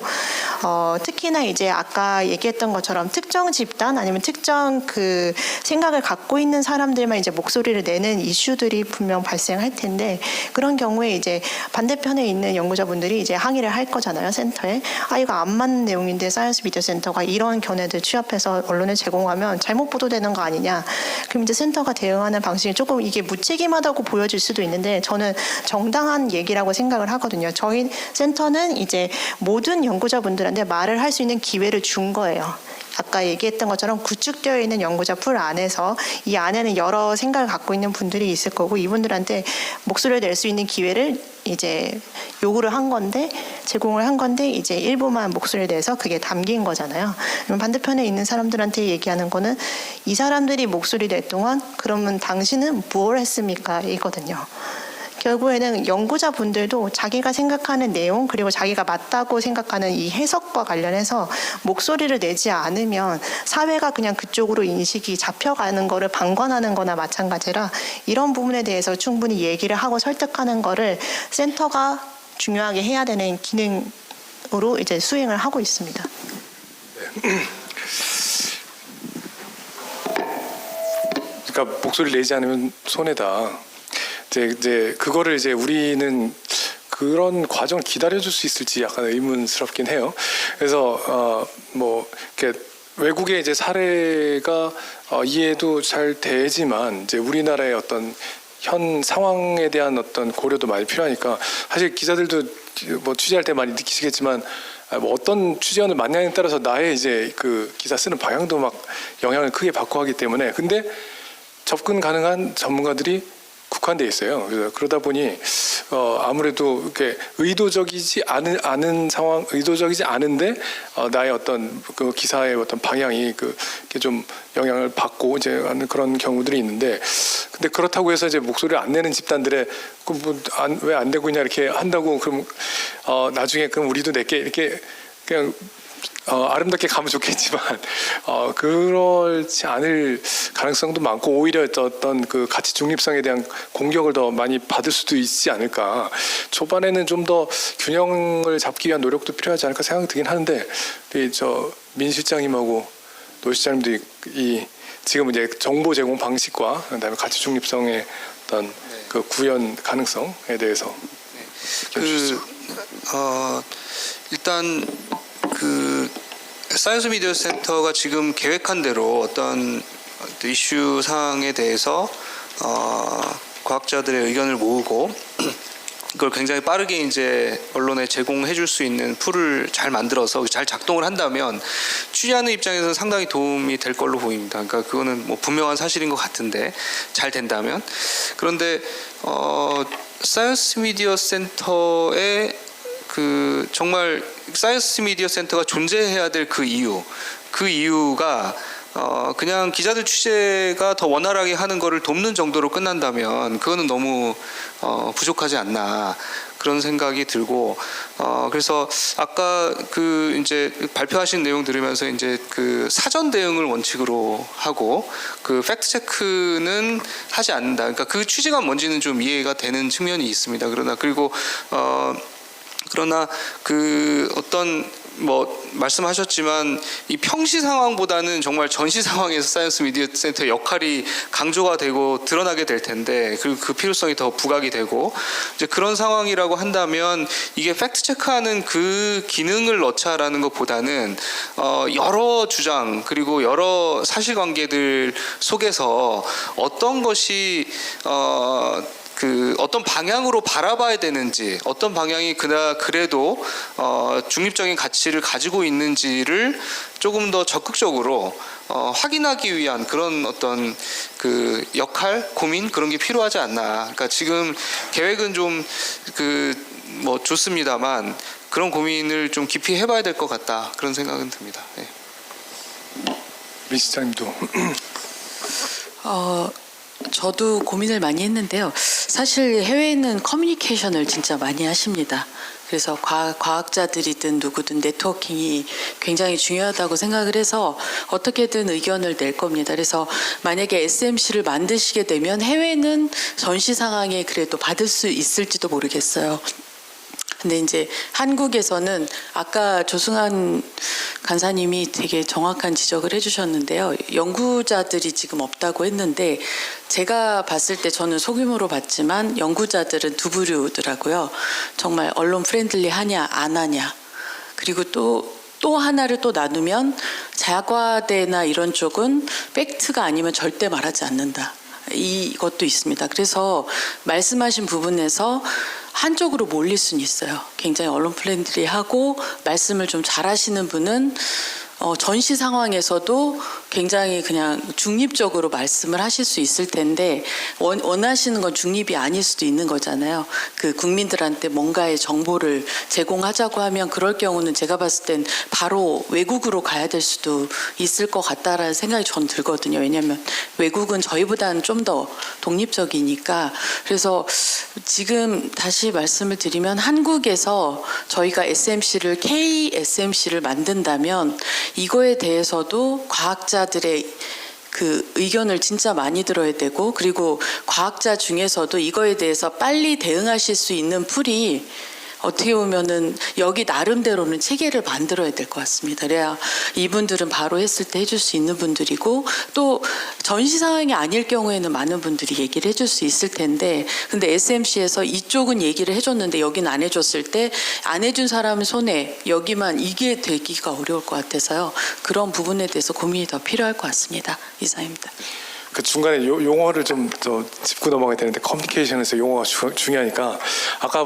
특히나 이제 아까 얘기했던 것처럼 특정 집단 아니면 특정 그 생각을 갖고 있는 사람들만 이제 목소리를 내는 이슈들이 분명 발생할 텐데 그런 경우에 이제 반대편에 있는 연구자분들이 이제 항의를 할 거잖아요, 센터에. 이거 안 맞는 내용인데 사이언스 미디어 센터가 이런 견해들 취합해서 언론에 제공하면 잘못 보도되는 거 아니냐. 그럼 이제 센터가 대응하는 방식이 조금 이게 무책임하다고 보여질 수도 있는데 저는 정당한 얘기라고 생각을 하거든요. 저희 센터는 이제 모든 연구자분들한테 말을 할 수 있는 기회를 준 거예요. 아까 얘기했던 것처럼 구축되어 있는 연구자 풀 안에서 이 안에는 여러 생각을 갖고 있는 분들이 있을 거고 이분들한테 목소리를 낼 수 있는 기회를 이제 요구를 한 건데 제공을 한 건데 이제 일부만 목소리를 내서 그게 담긴 거잖아요. 그럼 반대편에 있는 사람들한테 얘기하는 거는 이 사람들이 목소리 낼 동안 그러면 당신은 뭘 했습니까? 이거든요. 결국에는 연구자분들도 자기가 생각하는 내용 그리고 자기가 맞다고 생각하는 이 해석과 관련해서 목소리를 내지 않으면 사회가 그냥 그쪽으로 인식이 잡혀가는 거를 방관하는 거나 마찬가지라 이런 부분에 대해서 충분히 얘기를 하고 설득하는 거를 센터가 중요하게 해야 되는 기능으로 이제 수행을 하고 있습니다. 그러니까 목소리를 내지 않으면 손해다. 이제 그거를 이제 우리는 그런 과정을 기다려줄 수 있을지 약간 의문스럽긴 해요. 그래서 뭐 이렇게 외국의 이제 사례가 이해도 잘 되지만 이제 우리나라의 어떤 현 상황에 대한 어떤 고려도 많이 필요하니까 사실 기자들도 뭐 취재할 때 많이 느끼시겠지만 뭐 어떤 취재원을 만나냐에 따라서 나의 이제 그 기사 쓰는 방향도 막 영향을 크게 받고 하기 때문에 근데 접근 가능한 전문가들이 국한돼 있어요. 그래서 그러다 보니 아무래도 이렇게 의도적이지 않은 상황, 의도적이지 않은데 나의 어떤 그 기사의 어떤 방향이 이렇게 좀 영향을 받고 이제 하는 그런 경우들이 있는데, 근데 그렇다고 해서 이제 목소리를 안 내는 집단들의 왜 안 되고 있냐 이렇게 한다고 그럼 나중에 그럼 우리도 낼게 이렇게 그냥 아름답게 가면 좋겠지만 그렇지 않을 가능성도 많고 오히려 어떤 그 가치 중립성에 대한 공격을 더 많이 받을 수도 있지 않을까. 초반에는 좀 더 균형을 잡기 위한 노력도 필요하지 않을까 생각이 들긴 하는데 민 실장님하고 노 실장님도 지금 이제 정보 제공 방식과 그다음에 가치 중립성의 어떤 그 구현 가능성에 대해서 일단 그 사이언스 미디어 센터가 지금 계획한 대로 어떤 이슈 사항에 대해서 과학자들의 의견을 모으고 그걸 굉장히 빠르게 이제 언론에 제공해 줄 수 있는 풀을 잘 만들어서 잘 작동을 한다면 취재하는 입장에서는 상당히 도움이 될 걸로 보입니다. 그러니까 그거는 뭐 분명한 사실인 것 같은데 잘 된다면. 그런데 사이언스 미디어 센터의 그 정말 사이언스 미디어 센터가 존재해야 될 그 이유가 그냥 기자들 취재가 더 원활하게 하는 거를 돕는 정도로 끝난다면 그거는 너무 부족하지 않나 그런 생각이 들고 그래서 아까 그 이제 발표하신 내용 들으면서 이제 그 사전 대응을 원칙으로 하고 그 팩트 체크는 하지 않는다. 그러니까 그 취지가 뭔지는 좀 이해가 되는 측면이 있습니다. 그러나 그 어떤 뭐 말씀하셨지만 이 평시 상황보다는 정말 전시 상황에서 사이언스 미디어 센터의 역할이 강조가 되고 드러나게 될 텐데 그리고 그 필요성이 더 부각이 되고 이제 그런 상황이라고 한다면 이게 팩트 체크하는 그 기능을 넣자라는 것보다는 여러 주장 그리고 여러 사실관계들 속에서 어떤 것이 그 어떤 방향으로 바라봐야 되는지 어떤 방향이 그래도 중립적인 가치를 가지고 있는지를 조금 더 적극적으로 확인하기 위한 그런 어떤 그 역할 고민 그런 게 필요하지 않나. 그러니까 지금 계획은 좀 뭐 좋습니다만 그런 고민을 좀 깊이 해봐야 될 것 같다 그런 생각은 듭니다. 네. 민 실장님도. 저도 고민을 많이 했는데요. 사실 해외에는 커뮤니케이션을 진짜 많이 하십니다. 그래서 과학자들이든 누구든 네트워킹이 굉장히 중요하다고 생각을 해서 어떻게든 의견을 낼 겁니다. 그래서 만약에 SMC를 만드시게 되면 해외는 전시 상황에 그래도 받을 수 있을지도 모르겠어요. 근데 이제 한국에서는 아까 조승환 간사님이 되게 정확한 지적을 해주셨는데요. 연구자들이 지금 없다고 했는데 제가 봤을 때 저는 소규모로 봤지만 연구자들은 두 부류더라고요. 정말 언론 프렌들리 하냐 안 하냐. 그리고 또 하나를 또 나누면 자과대나 이런 쪽은 팩트가 아니면 절대 말하지 않는다. 이것도 있습니다. 그래서 말씀하신 부분에서 한쪽으로 몰릴 수는 있어요. 굉장히 언론 프렌들리하고 말씀을 좀 잘하시는 분은 전시 상황에서도 굉장히 그냥 중립적으로 말씀을 하실 수 있을 텐데 원하시는 건 중립이 아닐 수도 있는 거잖아요. 그 국민들한테 뭔가의 정보를 제공하자고 하면 그럴 경우는 제가 봤을 땐 바로 외국으로 가야 될 수도 있을 것 같다라는 생각이 전 들거든요. 왜냐하면 외국은 저희보다는 좀 더 독립적이니까. 그래서 지금 다시 말씀을 드리면 한국에서 저희가 SMC를 KSMC를 만든다면 이거에 대해서도 과학자들의 그 의견을 진짜 많이 들어야 되고, 그리고 과학자 중에서도 이거에 대해서 빨리 대응하실 수 있는 풀이 어떻게 보면은 여기 나름대로는 체계를 만들어야 될 것 같습니다. 그래야 이분들은 바로 했을 때 해줄 수 있는 분들이고, 또 전시 상황이 아닐 경우에는 많은 분들이 얘기를 해줄 수 있을 텐데, 근데 SMC에서 이쪽은 얘기를 해줬는데 여기는 안 해줬을 때 안 해준 사람은 손해, 여기만 이게 되기가 어려울 것 같아서요. 그런 부분에 대해서 고민이 더 필요할 것 같습니다. 이상입니다. 그 중간에 용어를 좀 더 짚고 넘어가야 되는데 커뮤니케이션에서 용어가 중요하니까 아까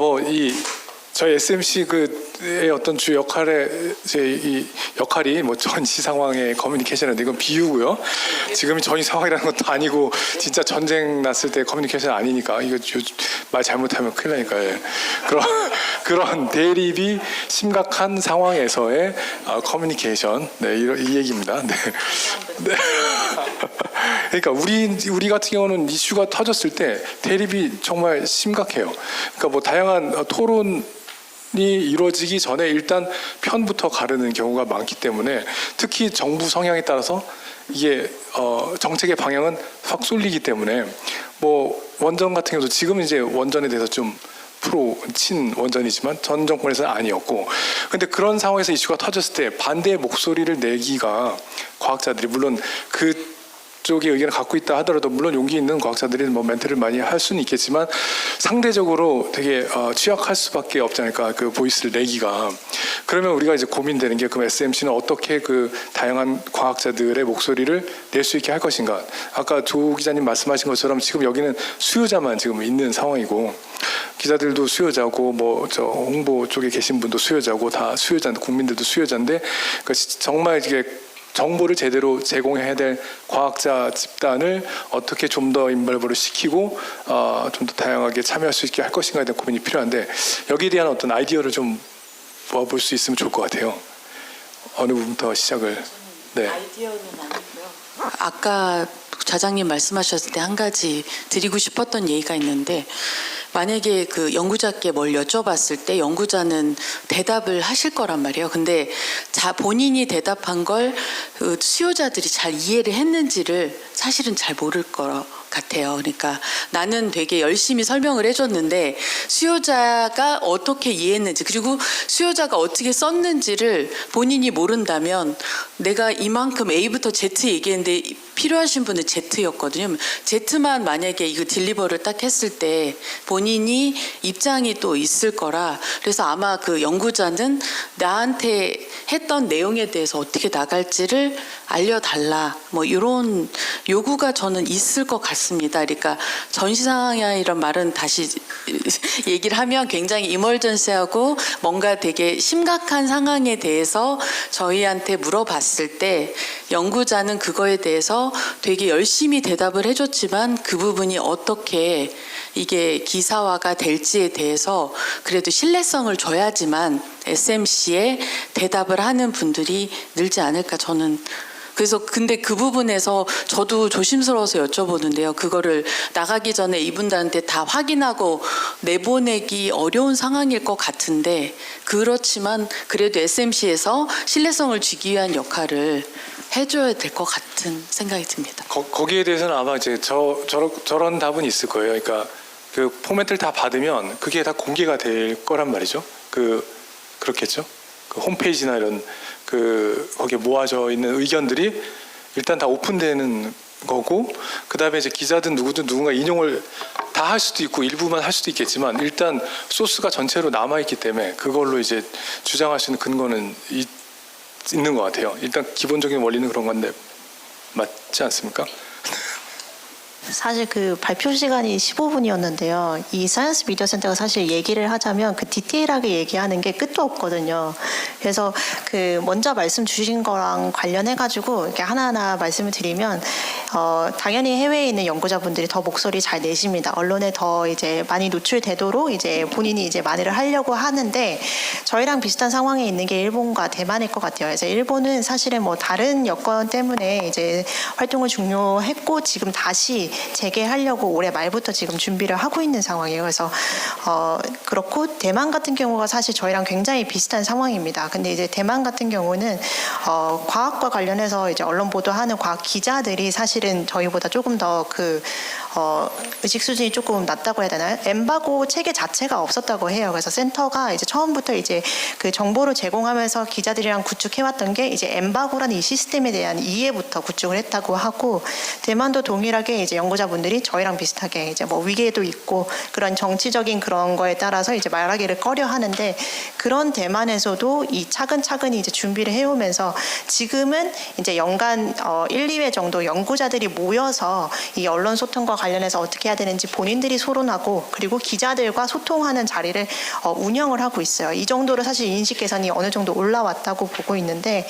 저희 SMC 그의 어떤 주 역할의 이 역할이 뭐 전시 상황의 커뮤니케이션인데 이건 비유고요. 지금 전시 상황이라는 것도 아니고 진짜 전쟁 났을 때 커뮤니케이션 아니니까 이거 말 잘못하면 큰일 나니까. 예. 그런 대립이 심각한 상황에서의 커뮤니케이션. 네, 이 얘기입니다. 네. 네. 그러니까 우리 같은 경우는 이슈가 터졌을 때 대립이 정말 심각해요. 그러니까 뭐 다양한 토론이 이루어지기 전에 일단 편부터 가르는 경우가 많기 때문에, 특히 정부 성향에 따라서 이게 정책의 방향은 확 쏠리기 때문에, 뭐 원전 같은 경우도 지금 이제 원전에 대해서 좀 프로 친 원전이지만 전 정권에서는 아니었고, 근데 그런 상황에서 이슈가 터졌을 때 반대의 목소리를 내기가 과학자들이, 물론 그쪽의 의견을 갖고 있다 하더라도 물론 용기 있는 과학자들이 뭐 멘트를 많이 할 수는 있겠지만 상대적으로 되게 취약할 수밖에 없지 않을까, 그 보이스를 내기가. 그러면 우리가 이제 고민되는 게, 그럼 SMC는 어떻게 그 다양한 과학자들의 목소리를 낼 수 있게 할 것인가. 아까 조 기자님 말씀하신 것처럼 지금 여기는 수요자만 지금 있는 상황이고, 기자들도 수요자고 뭐 저 홍보 쪽에 계신 분도 수요자고 다 수요자인데, 국민들도 수요자인데, 그러니까 정말 이게 정보를 제대로 제공해야 될 과학자 집단을 어떻게 좀 더 인벌브를 시키고 좀 더 다양하게 참여할 수 있게 할 것인가에 대한 고민이 필요한데, 여기에 대한 어떤 아이디어를 좀 모아볼 수 있으면 좋을 것 같아요. 어느 부분부터 시작을. 네. 아이디어는 아니고요. 아까 좌장님 말씀하셨을 때 한 가지 드리고 싶었던 얘기가 있는데, 만약에 그 연구자께 뭘 여쭤봤을 때 연구자는 대답을 하실 거란 말이에요. 근데 본인이 대답한 걸 그 수요자들이 잘 이해를 했는지를 사실은 잘 모를 거 같아요. 그러니까 나는 되게 열심히 설명을 해줬는데 수요자가 어떻게 이해했는지, 그리고 수요자가 어떻게 썼는지를 본인이 모른다면, 내가 이만큼 A부터 Z 얘기했는데 필요하신 분은 Z였거든요. Z만 만약에 이거 딜리버를 딱 했을 때 본인이 입장이 또 있을 거라, 그래서 아마 그 연구자는 나한테 했던 내용에 대해서 어떻게 나갈지를 알려달라, 뭐 이런 요구가 저는 있을 것 같습니다. 그러니까 전시 상황이란 말은 다시 얘기를 하면 굉장히 이멀전시하고 뭔가 되게 심각한 상황에 대해서 저희한테 물어봤을 때 연구자는 그거에 대해서 되게 열심히 대답을 해줬지만 그 부분이 어떻게 이게 기사화가 될지에 대해서 그래도 신뢰성을 줘야지만 SMC에 대답을 하는 분들이 늘지 않을까 저는 그래서 근데 그 부분에서 저도 조심스러워서 여쭤보는데요. 그거를 나가기 전에 이분들한테 다 확인하고 내보내기 어려운 상황일 것 같은데, 그렇지만 그래도 SMC에서 신뢰성을 주기 위한 역할을 해줘야 될 것 같은 생각이 듭니다. 거기에 대해서는 아마 이제 저런 답은 있을 거예요. 그러니까 그 포맷을 다 받으면 그게 다 공개가 될 거란 말이죠. 그렇겠죠. 그 홈페이지나 이런 거기에 모아져 있는 의견들이 일단 다 오픈되는 거고, 그 다음에 이제 기자든 누구든 누군가 인용을 다 할 수도 있고 일부만 할 수도 있겠지만 일단 소스가 전체로 남아 있기 때문에 그걸로 이제 주장하시는 근거는 있는 것 같아요. 일단 기본적인 원리는 그런 건데 맞지 않습니까? 사실 그 발표 시간이 15분이었는데요. 이 사이언스 미디어 센터가 사실 얘기를 하자면 그 디테일하게 얘기하는 게 끝도 없거든요. 그래서 그 먼저 말씀 주신 거랑 관련해 가지고 이렇게 하나하나 말씀을 드리면 당연히 해외에 있는 연구자분들이 더 목소리 잘 내십니다. 언론에 더 이제 많이 노출되도록 이제 본인이 이제 만회를 하려고 하는데, 저희랑 비슷한 상황에 있는 게 일본과 대만일 것 같아요. 그래서 일본은 사실은 뭐 다른 여건 때문에 이제 활동을 종료했고 지금 다시 재개하려고 올해 말부터 지금 준비를 하고 있는 상황이에요. 그래서 그렇고 대만 같은 경우가 사실 저희랑 굉장히 비슷한 상황입니다. 근데 이제 대만 같은 경우는 과학과 관련해서 이제 언론 보도하는 과학 기자들이 사실은 저희보다 조금 더 의식 수준이 조금 낮다고 해야 되나요? 엠바고 체계 자체가 없었다고 해요. 그래서 센터가 이제 처음부터 이제 그 정보를 제공하면서 기자들이랑 구축해왔던 게 이제 엠바고라는 이 시스템에 대한 이해부터 구축을 했다고 하고, 대만도 동일하게 이제 연구자분들이 저희랑 비슷하게 이제 뭐 위계도 있고 그런 정치적인 그런 거에 따라서 이제 말하기를 꺼려 하는데, 그런 대만에서도 이 차근차근히 이제 준비를 해오면서 지금은 이제 연간 1, 2회 정도 연구자들이 모여서 이 언론 소통과 관련해서 어떻게 해야 되는지 본인들이 소론하고, 그리고 기자들과 소통하는 자리를 운영을 하고 있어요. 이 정도로 사실 인식 개선이 어느 정도 올라왔다고 보고 있는데,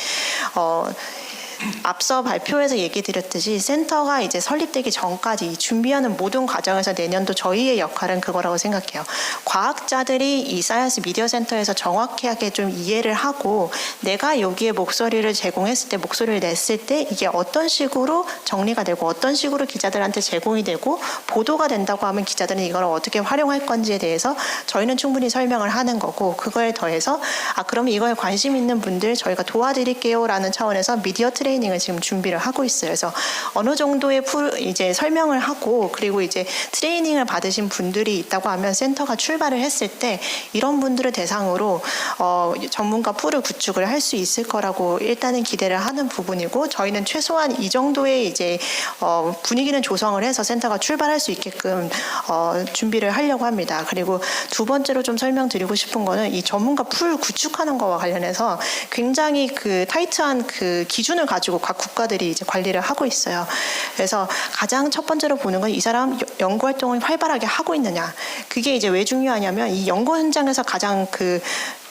앞서 발표에서 얘기 드렸듯이 센터가 이제 설립되기 전까지 준비하는 모든 과정에서 내년도 저희의 역할은 그거라고 생각해요. 과학자들이 이 사이언스 미디어 센터에서 정확하게 좀 이해를 하고, 내가 여기에 목소리를 제공했을 때, 목소리를 냈을 때 이게 어떤 식으로 정리가 되고 어떤 식으로 기자들한테 제공이 되고 보도가 된다고 하면 기자들은 이걸 어떻게 활용할 건지에 대해서 저희는 충분히 설명을 하는 거고, 그거에 더해서 그럼 이거에 관심 있는 분들 저희가 도와드릴게요 라는 차원에서 미디어 트레이닝을 지금 준비를 하고 있어요. 그래서 어느 정도의 이제 설명을 하고, 그리고 이제 트레이닝을 받으신 분들이 있다고 하면 센터가 출발을 했을 때 이런 분들을 대상으로 전문가 풀을 구축을 할 수 있을 거라고 일단은 기대를 하는 부분이고, 저희는 최소한 이 정도의 이제 분위기는 조성을 해서 센터가 출발할 수 있게끔 준비를 하려고 합니다. 그리고 두 번째로 좀 설명드리고 싶은 거는 이 전문가 풀 구축하는 거와 관련해서 굉장히 그 타이트한 그 기준을 가지고 각 국가들이 이제 관리를 하고 있어요. 그래서 가장 첫 번째로 보는 건 이 사람 연구 활동을 활발하게 하고 있느냐. 그게 이제 왜 중요하냐면 이 연구 현장에서 가장 그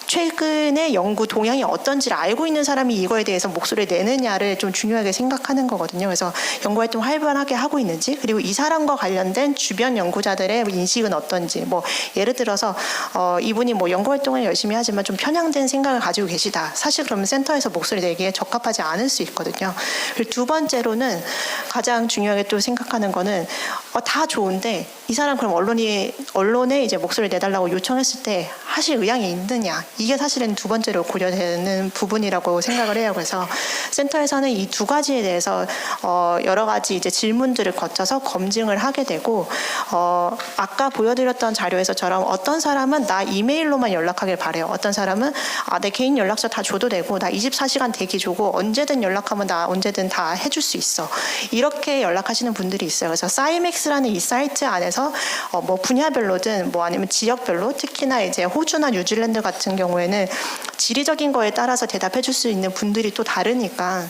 최근의 연구 동향이 어떤지를 알고 있는 사람이 이거에 대해서 목소리를 내느냐를 좀 중요하게 생각하는 거거든요. 그래서 연구활동 활발하게 하고 있는지, 그리고 이 사람과 관련된 주변 연구자들의 인식은 어떤지, 뭐 예를 들어서 이분이 뭐 연구활동을 열심히 하지만 좀 편향된 생각을 가지고 계시다. 사실 그러면 센터에서 목소리 내기에 적합하지 않을 수 있거든요. 그리고 두 번째로는 가장 중요하게 또 생각하는 거는 다 좋은데 이 사람 그럼 언론에 이제 목소리 내달라고 요청했을 때 하실 의향이 있느냐. 이게 사실은 두 번째로 고려되는 부분이라고 생각을 해요. 그래서 센터에서는 이 두 가지에 대해서 여러 가지 이제 질문들을 거쳐서 검증을 하게 되고, 아까 보여드렸던 자료에서처럼 어떤 사람은 나 이메일로만 연락하길 바래요. 어떤 사람은 내 개인 연락처 다 줘도 되고 나 24시간 대기 주고 언제든 연락하면 나 언제든 다 해줄 수 있어. 이렇게 연락하시는 분들이 있어요. 그래서 사이맥스라는 이 사이트 안에서 뭐 분야별로든 뭐 아니면 지역별로, 특히나 이제 호주나 뉴질랜드 같은 경우에는 지리적인 거에 따라서 대답해 줄 수 있는 분들이 또 다르니까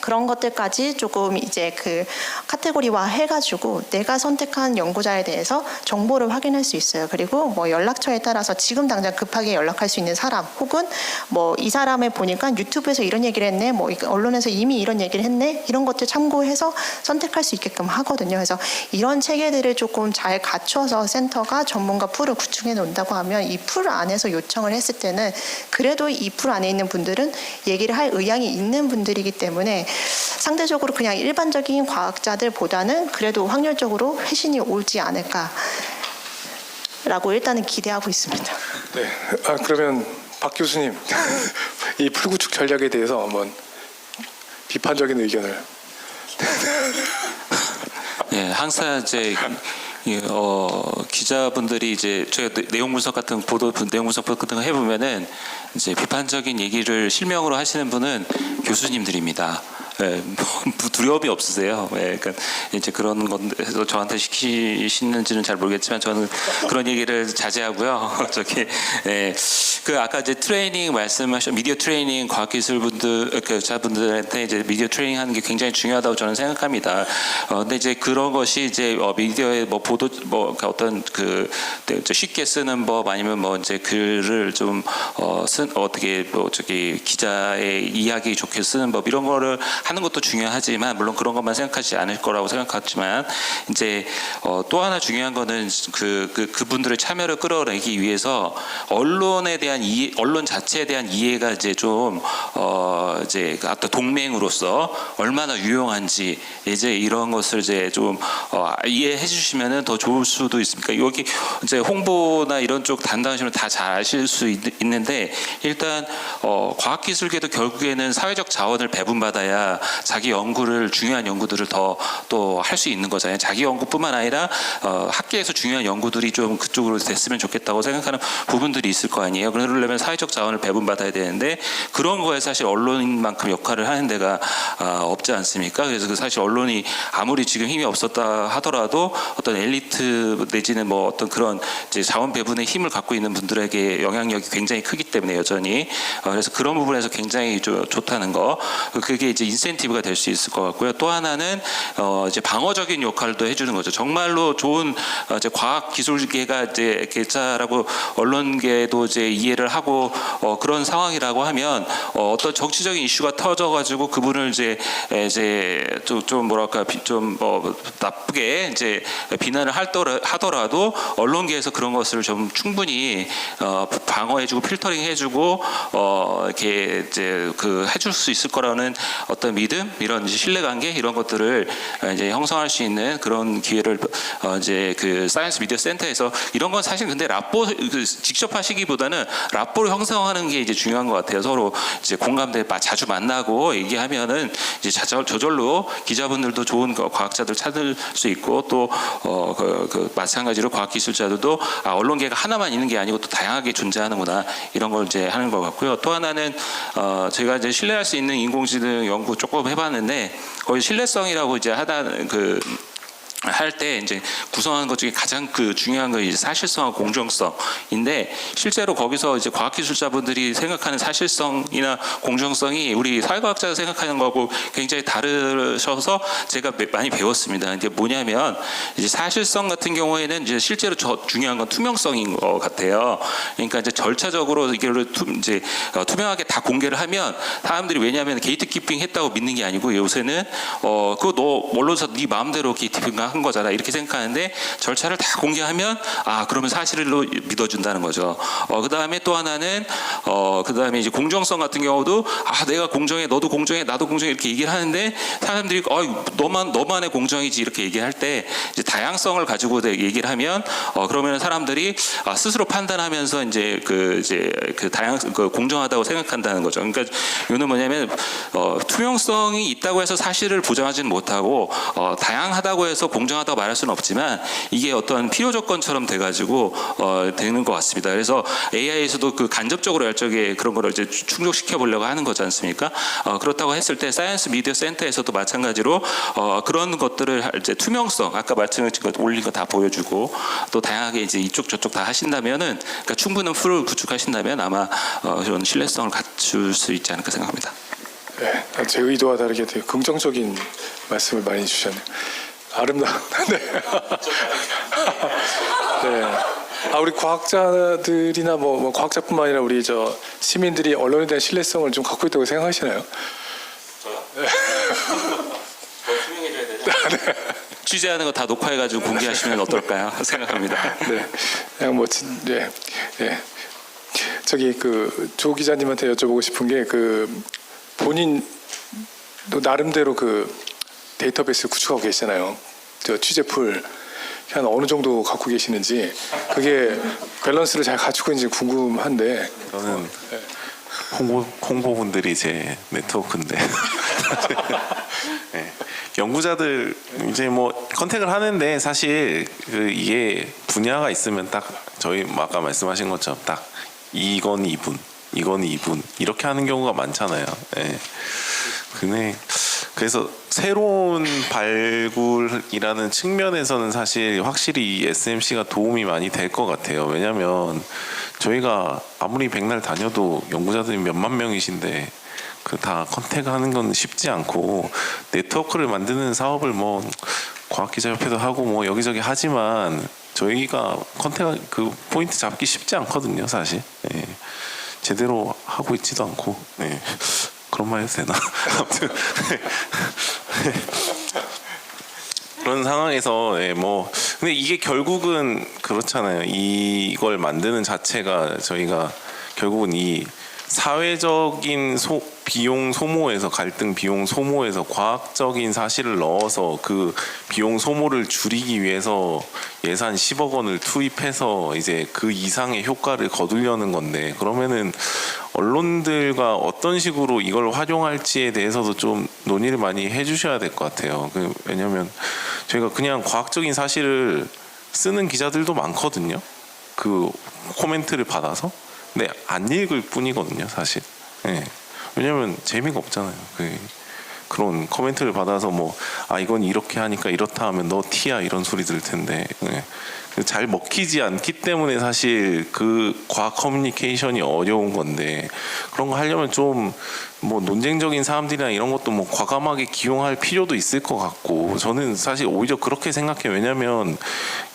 그런 것들까지 조금 이제 그 카테고리화 해가지고 내가 선택한 연구자에 대해서 정보를 확인할 수 있어요. 그리고 뭐 연락처에 따라서 지금 당장 급하게 연락할 수 있는 사람, 혹은 뭐 이 사람을 보니까 유튜브에서 이런 얘기를 했네, 뭐 언론에서 이미 이런 얘기를 했네, 이런 것들 참고해서 선택할 수 있게끔 하거든요. 그래서 이런 체계들을 조금 잘 갖춰서 센터가 전문가 풀을 구축해 놓는다고 하면 이 풀 안에서 요청을 했을 때는 그래도 이 풀 안에 있는 분들은 얘기를 할 의향이 있는 분들이기 때문에 상대적으로 그냥 일반적인 과학자들보다는 그래도 확률적으로 회신이 오지 않을까라고 일단은 기대하고 있습니다. 네. 그러면 박 교수님 이 풀구축 전략에 대해서 한번 비판적인 의견을. 예, 항상 이제 기자분들이 이제 저희가 내용 분석 같은 내용 분석 같은 거 해보면은 이제 비판적인 얘기를 실명으로 하시는 분은 교수님들입니다. 예, 뭐 두려움이 없으세요. 예, 그러니까 이제 그런 건에서 저한테 시키시는지는 잘 모르겠지만 저는 그런 얘기를 자제하고요. 저기 그 아까 이제 트레이닝 말씀하신 미디어 트레이닝 과학기술분들 자분들한테 이제 미디어 트레이닝 하는 게 굉장히 중요하다고 저는 생각합니다. 근데 이제 그런 것이 이제 미디어의 뭐 보도 뭐 어떤 그 쉽게 쓰는 법 아니면 뭐 이제 글을 좀 어떻게 뭐 저기 기자의 이해하기 좋게 쓰는 법 이런 거를 하는 것도 중요하지만 물론 그런 것만 생각하지 않을 거라고 생각하지만 이제 또 하나 중요한 거는 그분들의 참여를 끌어내기 위해서 언론에 대한 언론 자체에 대한 이해가 이제 좀 이제 어떤 동맹으로서 얼마나 유용한지 이제 이런 것을 이제 좀 이해해 주시면은 더 좋을 수도 있습니다. 여기 이제 홍보나 이런 쪽 담당하시면 다 잘 아실 수 있는데 일단 과학기술계도 결국에는 사회적 자원을 배분받아야 자기 연구를 중요한 연구들을 더 또 할 수 있는 거잖아요. 자기 연구뿐만 아니라 학계에서 중요한 연구들이 좀 그쪽으로 됐으면 좋겠다고 생각하는 부분들이 있을 거 아니에요. 그러려면 사회적 자원을 배분받아야 되는데 그런 거에 사실 언론만큼 역할을 하는 데가 없지 않습니까? 그래서 사실 언론이 아무리 지금 힘이 없었다 하더라도 어떤 엘리트 내지는 뭐 어떤 그런 이제 자원 배분의 힘을 갖고 있는 분들에게 영향력이 굉장히 크기 때문에 여전히 그래서 그런 부분에서 굉장히 좋다는 거 그게 이제 인센티브가 될 수 있을 것 같고요. 또 하나는 이제 방어적인 역할도 해주는 거죠. 정말로 좋은 이제 과학 기술계가 이제 개짜라고 언론계도 이제 이해를 하고 그런 상황이라고 하면 어떤 정치적인 이슈가 터져가지고 그분을 이제 좀 뭐랄까 좀 나쁘게 이제 비난을 하더라도 언론계에서 그런 것을 좀 충분히 방어해주고 필터링해주고 이렇게 이제 해줄 수 있을 거라는 어떤 믿음 이런 신뢰관계 이런 것들을 이제 형성할 수 있는 그런 기회를 이제 그 사이언스 미디어 센터에서 이런 건 사실 근데 라포 직접 하시기보다는 라포를 형성하는 게 이제 중요한 것 같아요. 서로 이제 공감대 자주 만나고 얘기하면은 이제 저절로 기자분들도 좋은 과학자들 찾을 수 있고 또 마찬가지로 과학기술자들도 언론계가 하나만 있는 게 아니고 또 다양하게 존재하는구나 이런 걸 이제 하는 것 같고요. 또 하나는 제가 이제 신뢰할 수 있는 인공지능 연구 조금 해봤는데 거의 신뢰성이라고 이제 할 때 이제 구성하는 것 중에 가장 중요한 건 이제 사실성과 공정성인데 실제로 거기서 이제 과학기술자분들이 생각하는 사실성이나 공정성이 우리 사회과학자가 생각하는 거하고 굉장히 다르셔서 제가 많이 배웠습니다. 이게 뭐냐면 이제 사실성 같은 경우에는 이제 실제로 중요한 건 투명성인 것 같아요. 그러니까 이제 절차적으로 이걸 이제 투명하게 다 공개를 하면 사람들이 왜냐하면 게이트키핑 했다고 믿는 게 아니고 요새는 그거 너 언론사 네 마음대로 게이트키핑 한 거잖아 이렇게 생각하는데 절차를 다 공개하면 그러면 사실로 믿어준다는 거죠. 그 다음에 또 하나는 그 다음에 이제 공정성 같은 경우도 내가 공정해 너도 공정해 나도 공정해 이렇게 얘기를 하는데 사람들이 너만의 공정이지 이렇게 얘기할 때 이제 다양성을 가지고 얘기를 하면 그러면 사람들이 스스로 판단하면서 이제 공정하다고 생각한다는 거죠. 그러니까 이거는 뭐냐면 투명성이 있다고 해서 사실을 보장하지는 못하고 다양하다고 해서 공정하다고 말할 수는 없지만 이게 어떤 필요 조건처럼 돼가지고 되는 것 같습니다. 그래서 AI에서도 간접적으로 열적에 그런 거를 이제 충족시켜 보려고 하는 거지 않습니까? 그렇다고 했을 때 사이언스 미디어 센터에서도 마찬가지로 그런 것들을 이제 투명성 아까 말씀하신 것 올린 거 다 보여주고 또 다양하게 이제 이쪽 저쪽 다 하신다면은 그러니까 충분한 풀을 구축하신다면 아마 그런 신뢰성을 갖출 수 있지 않을까 생각합니다. 네, 제 의도와 다르게 되게 긍정적인 말씀을 많이 주셨네요. 아름다운. 네. 네. 우리 과학자들이나 뭐 과학자뿐만 아니라 우리 시민들이 언론에 대한 신뢰성을 좀 갖고 있다고 생각하시나요? 저요? 네. 더 투명해져야 되죠. 네. 취재하는 거 다 녹화해가지고 공개하시면 어떨까요? 생각합니다. 네. 그냥 네. 저기 조 기자님한테 여쭤보고 싶은 게 본인 또 나름대로 그 데이터베이스 구축하고 계시잖아요. 저 취재풀 한 어느 정도 갖고 계시는지 그게 밸런스를 잘 갖추고 있는지 궁금한데. 저는 홍보분들이 제 네트워크인데 네. 연구자들 이제 뭐 컨택을 하는데 사실 그 이게 분야가 있으면 딱 저희 뭐 아까 말씀하신 것처럼 딱 이건 이분 이렇게 하는 경우가 많잖아요. 네. 근데 그래서 새로운 발굴이라는 측면에서는 사실 확실히 이 SMC가 도움이 많이 될 것 같아요. 왜냐하면 저희가 아무리 백날 다녀도 연구자들이 몇만 명이신데 그 다 컨택하는 건 쉽지 않고 네트워크를 만드는 사업을 뭐 과학기자협회도 하고 뭐 여기저기 하지만 저희가 컨택 그 포인트 잡기 쉽지 않거든요, 사실. 네. 제대로 하고 있지도 않고. 네. 그런 말 해도 되나? 아무튼 그런 상황에서 뭐 근데 이게 결국은 그렇잖아요. 이걸 만드는 자체가 저희가 결국은 이 사회적인 비용 소모에서 갈등 비용 소모에서 과학적인 사실을 넣어서 그 비용 소모를 줄이기 위해서 예산 10억 원을 투입해서 이제 그 이상의 효과를 거두려는 건데 그러면은 언론들과 어떤 식으로 이걸 활용할지에 대해서도 좀 논의를 많이 해주셔야 될 것 같아요. 왜냐하면 저희가 그냥 과학적인 사실을 쓰는 기자들도 많거든요. 그 코멘트를 받아서. 근데 안 읽을 뿐이거든요, 사실. 네. 왜냐면 재미가 없잖아요. 그런 코멘트를 받아서 뭐 이건 이렇게 하니까 이렇다 하면 너 티야 이런 소리 들을 텐데 네. 잘 먹히지 않기 때문에 사실 그 과학 커뮤니케이션이 어려운 건데 그런 거 하려면 좀 뭐 논쟁적인 사람들이나 이런 것도 뭐 과감하게 기용할 필요도 있을 것 같고 저는 사실 오히려 그렇게 생각해요. 왜냐하면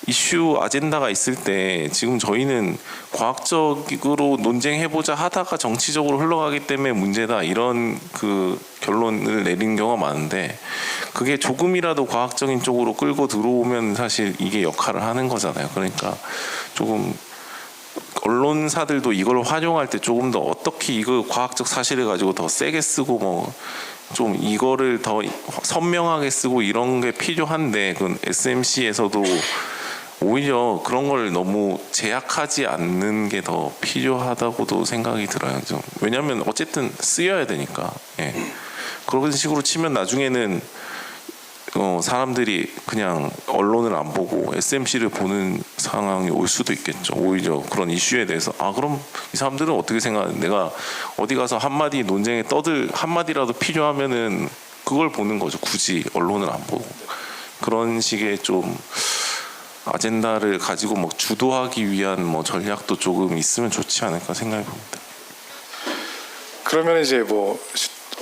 이슈 아젠다가 있을 때 지금 저희는 과학적으로 논쟁해보자 하다가 정치적으로 흘러가기 때문에 문제다 이런 그 결론을 내리는 경우가 많은데 그게 조금이라도 과학적인 쪽으로 끌고 들어오면 사실 이게 역할을 하는 거잖아요. 그러니까 조금 언론사들도 이걸 활용할 때 조금 더 어떻게 이거 과학적 사실을 가지고 더 세게 쓰고 뭐 좀 이거를 더 선명하게 쓰고 이런 게 필요한데 그 SMC에서도 오히려 그런 걸 너무 제약하지 않는 게 더 필요하다고도 생각이 들어요. 좀 왜냐하면 어쨌든 쓰여야 되니까. 예. 그런 식으로 치면 나중에는 사람들이 그냥 언론을 안 보고 SMC를 보는 상황이 올 수도 있겠죠. 오히려 그런 이슈에 대해서 그럼 이 사람들은 어떻게 생각하는 내가 어디 가서 한마디 논쟁에 한마디라도 필요하면은 그걸 보는 거죠. 굳이 언론을 안 보고 그런 식의 좀 아젠다를 가지고 뭐 주도하기 위한 뭐 전략도 조금 있으면 좋지 않을까 생각해 봅니다. 그러면 이제 뭐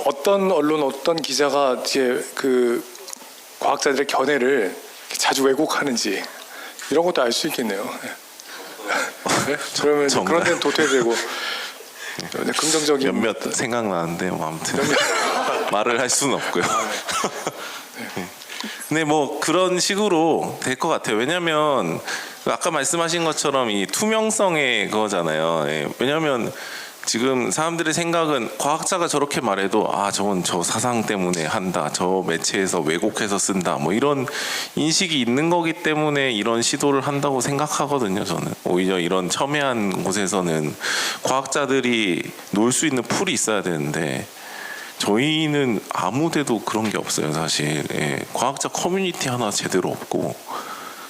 어떤 언론 어떤 기자가 이제 그 과학자들의 견해를 자주 왜곡하는지 이런 것도 알 수 있겠네요. 네? 그러면 그런 데는 도태되고 긍정적인 몇몇 생각나는데 뭐 아무튼 말을 할 수는 없고요. 근데 뭐 그런 식으로 될 것 같아요. 왜냐하면 아까 말씀하신 것처럼 이 투명성의 그거잖아요. 왜냐하면 지금 사람들의 생각은 과학자가 저렇게 말해도 저건 저 사상 때문에 한다, 저 매체에서 왜곡해서 쓴다, 뭐 이런 인식이 있는 거기 때문에 이런 시도를 한다고 생각하거든요. 저는 오히려 이런 첨예한 곳에서는 과학자들이 놀 수 있는 풀이 있어야 되는데 저희는 아무데도 그런 게 없어요, 사실. 과학자 커뮤니티 하나 제대로 없고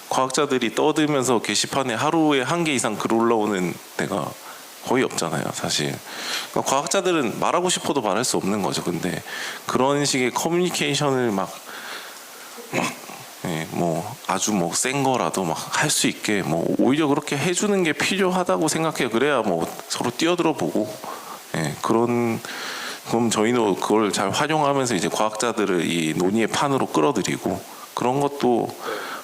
과학자들이 떠들면서 게시판에 하루에 1개 이상 글 올라오는 데가 거의 없잖아요, 사실. 그러니까 과학자들은 말하고 싶어도 말할 수 없는 거죠. 근데 그런 식의 커뮤니케이션을 뭐 아주 뭐 센 거라도 막 할 수 있게 뭐 오히려 그렇게 해주는 게 필요하다고 생각해요. 그래야 뭐 서로 뛰어들어 보고 그럼 저희도 그걸 잘 활용하면서 이제 과학자들을 이 논의의 판으로 끌어들이고 그런 것도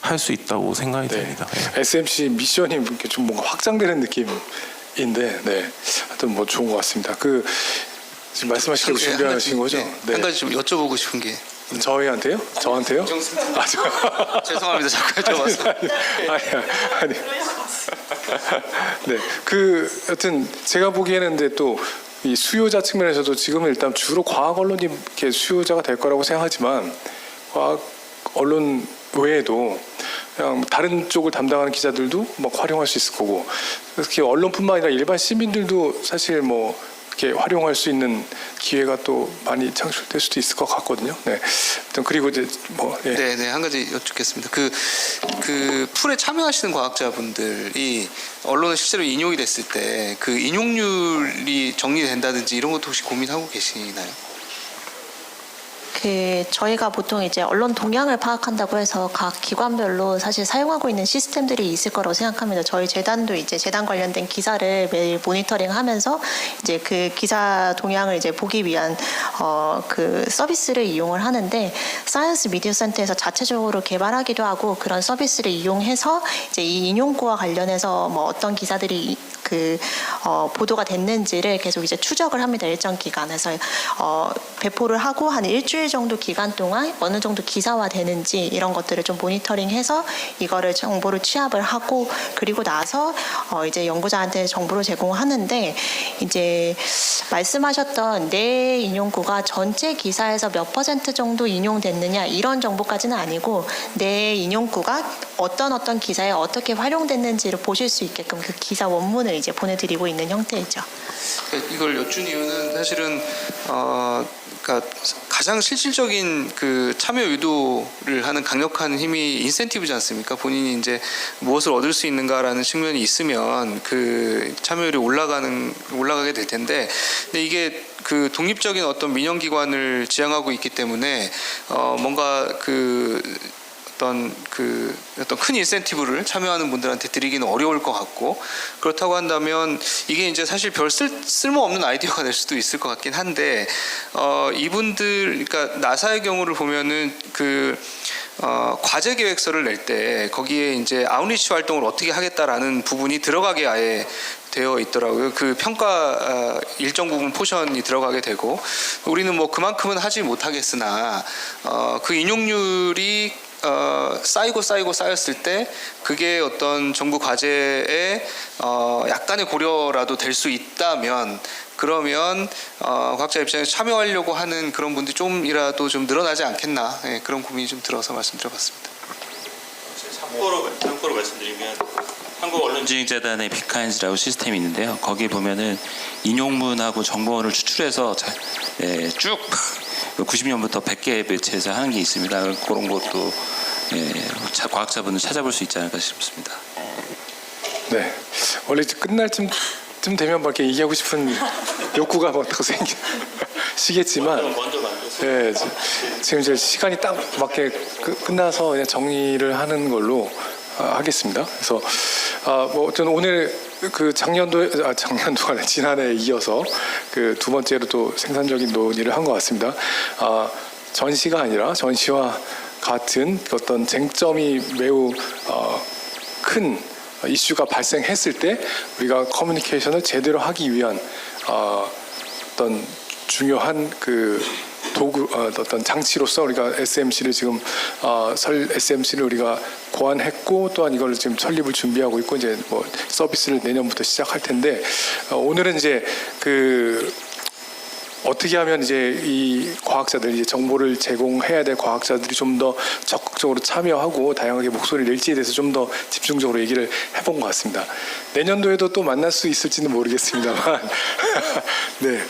할 수 있다고 생각이 됩니다. SMC 미션이 이렇게 좀 뭔가 확장되는 느낌인데, 하여튼 뭐 좋은 것 같습니다. 지금 말씀하시려고 준비하신 거죠? 한 가지 좀 여쭤보고 싶은 게 저희한테요? 저한테요? 죄송합니다. 자꾸 여쭤봐서. 아니. 네, 하여튼 제가 보기에는 근데 또 이 수요자 측면에서도 지금은 일단 주로 과학 언론이 이렇게 수요자가 될 거라고 생각하지만 과학 언론 외에도 그냥 다른 쪽을 담당하는 기자들도 막 활용할 수 있을 거고, 특히 언론뿐만 아니라 일반 시민들도 사실 뭐 이렇게 활용할 수 있는 기회가 또 많이 창출될 수도 있을 것 같거든요. 네. 일단 그리고 이제 뭐 예. 네, 한 가지 여쭙겠습니다. 그 풀에 참여하시는 과학자분들이 언론에 실제로 인용이 됐을 때 그 인용률이 정리된다든지 이런 것도 혹시 고민하고 계시나요? 저희가 보통 이제 언론 동향을 파악한다고 해서 각 기관별로 사실 사용하고 있는 시스템들이 있을 거라고 생각합니다. 저희 재단도 이제 재단 관련된 기사를 매일 모니터링하면서 이제 그 기사 동향을 이제 보기 위한 그 서비스를 이용을 하는데, 사이언스 미디어 센터에서 자체적으로 개발하기도 하고 그런 서비스를 이용해서 이제 이 인용구와 관련해서 뭐 어떤 기사들이 보도가 됐는지를 계속 이제 추적을 합니다. 일정 기간에서 배포를 하고 한 일주일 정도 기간 동안 어느 정도 기사화되는지 이런 것들을 좀 모니터링해서 이거를 정보를 취합을 하고, 그리고 나서 이제 연구자한테 정보를 제공하는데, 이제 말씀하셨던 내 인용구가 전체 기사에서 몇 % 정도 인용됐느냐 이런 정보까지는 아니고, 내 인용구가 어떤 기사에 어떻게 활용됐는지를 보실 수 있게끔 그 기사 원문을 이제 보내드리고 있는 형태이죠. 이걸 여쭌 이유는 사실은 그러니까 가장 실질적인 그 참여 유도를 하는 강력한 힘이 인센티브지 않습니까? 본인이 이제 무엇을 얻을 수 있는가라는 측면이 있으면 그 참여율이 올라가게 될 텐데, 근데 이게 그 독립적인 어떤 민영기관을 지향하고 있기 때문에 뭔가 어떤 큰 인센티브를 참여하는 분들한테 드리기는 어려울 것 같고, 그렇다고 한다면 이게 이제 사실 별 쓸모없는 아이디어가 될 수도 있을 것 같긴 한데, 이분들, 그러니까 나사의 경우를 보면은 과제 계획서를 낼 때 거기에 이제 아웃리치 활동을 어떻게 하겠다라는 부분이 들어가게 아예 되어 있더라고요. 그 평가 일정 부분 포션이 들어가게 되고, 우리는 뭐 그만큼은 하지 못하겠으나 그 인용률이 쌓였을 때 그게 어떤 정부 과제에 약간의 고려라도 될 수 있다면, 그러면 과학자 입장에서 참여하려고 하는 그런 분들이 좀이라도 좀 늘어나지 않겠나, 그런 고민이 좀 들어서 말씀드려봤습니다. 참고로 말씀드리면 한국언론진흥재단의 비카인즈라고 시스템이 있는데요. 거기 보면은 인용문하고 정보원을 추출해서 쭉 90년부터 100개 매체에서 하는 게 있습니다. 그런 것도 과학자분들 찾아볼 수 있지 않을까 싶습니다. 네. 원래 이제 끝날 쯤 되면 막 이렇게 얘기하고 싶은 욕구가 막 더 생기시겠지만, 예, 지금 이제 시간이 딱 맞게 끝나서 그냥 정리를 하는 걸로 하겠습니다. 그래서 뭐 저는 오늘 작년도가 아니라 지난해에 이어서 그 두 번째로 또 생산적인 논의를 한 것 같습니다. 전시가 아니라 전시와 같은 어떤 쟁점이 매우 큰 이슈가 발생했을 때 우리가 커뮤니케이션을 제대로 하기 위한 어떤 중요한 도구, 어떤 장치로서 우리가 SMC를 지금 SMC를 우리가 고안했고, 또한 이걸 지금 설립을 준비하고 있고, 이제 뭐 서비스를 내년부터 시작할 텐데, 오늘은 이제 어떻게 하면 이제 이 과학자들, 이제 정보를 제공해야 될 과학자들이 좀 더 적극적으로 참여하고 다양하게 목소리를 낼지에 대해서 좀 더 집중적으로 얘기를 해본 것 같습니다. 내년도에도 또 만날 수 있을지는 모르겠습니다만, 네,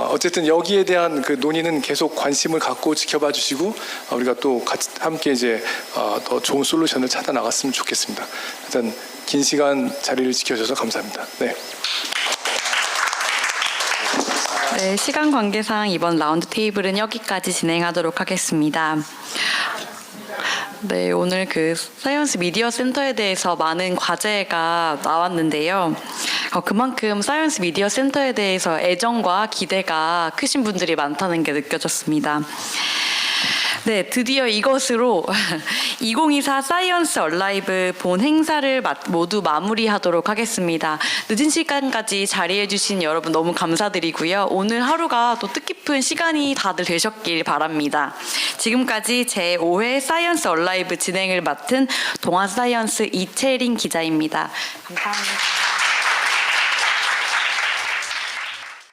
어쨌든 여기에 대한 그 논의는 계속 관심을 갖고 지켜봐 주시고, 우리가 또 같이 함께 이제 더 좋은 솔루션을 찾아 나갔으면 좋겠습니다. 일단 긴 시간 자리를 지켜주셔서 감사합니다. 네. 네, 시간 관계상 이번 라운드 테이블은 여기까지 진행하도록 하겠습니다. 네, 오늘 사이언스 미디어 센터에 대해서 많은 과제가 나왔는데요. 그만큼 사이언스 미디어 센터에 대해서 애정과 기대가 크신 분들이 많다는 게 느껴졌습니다. 네, 드디어 이것으로 2024 사이언스 얼라이브 본 행사를 모두 마무리하도록 하겠습니다. 늦은 시간까지 자리해주신 여러분 너무 감사드리고요. 오늘 하루가 또 뜻깊은 시간이 다들 되셨길 바랍니다. 지금까지 제5회 사이언스 얼라이브 진행을 맡은 동아사이언스 이채린 기자입니다. 감사합니다.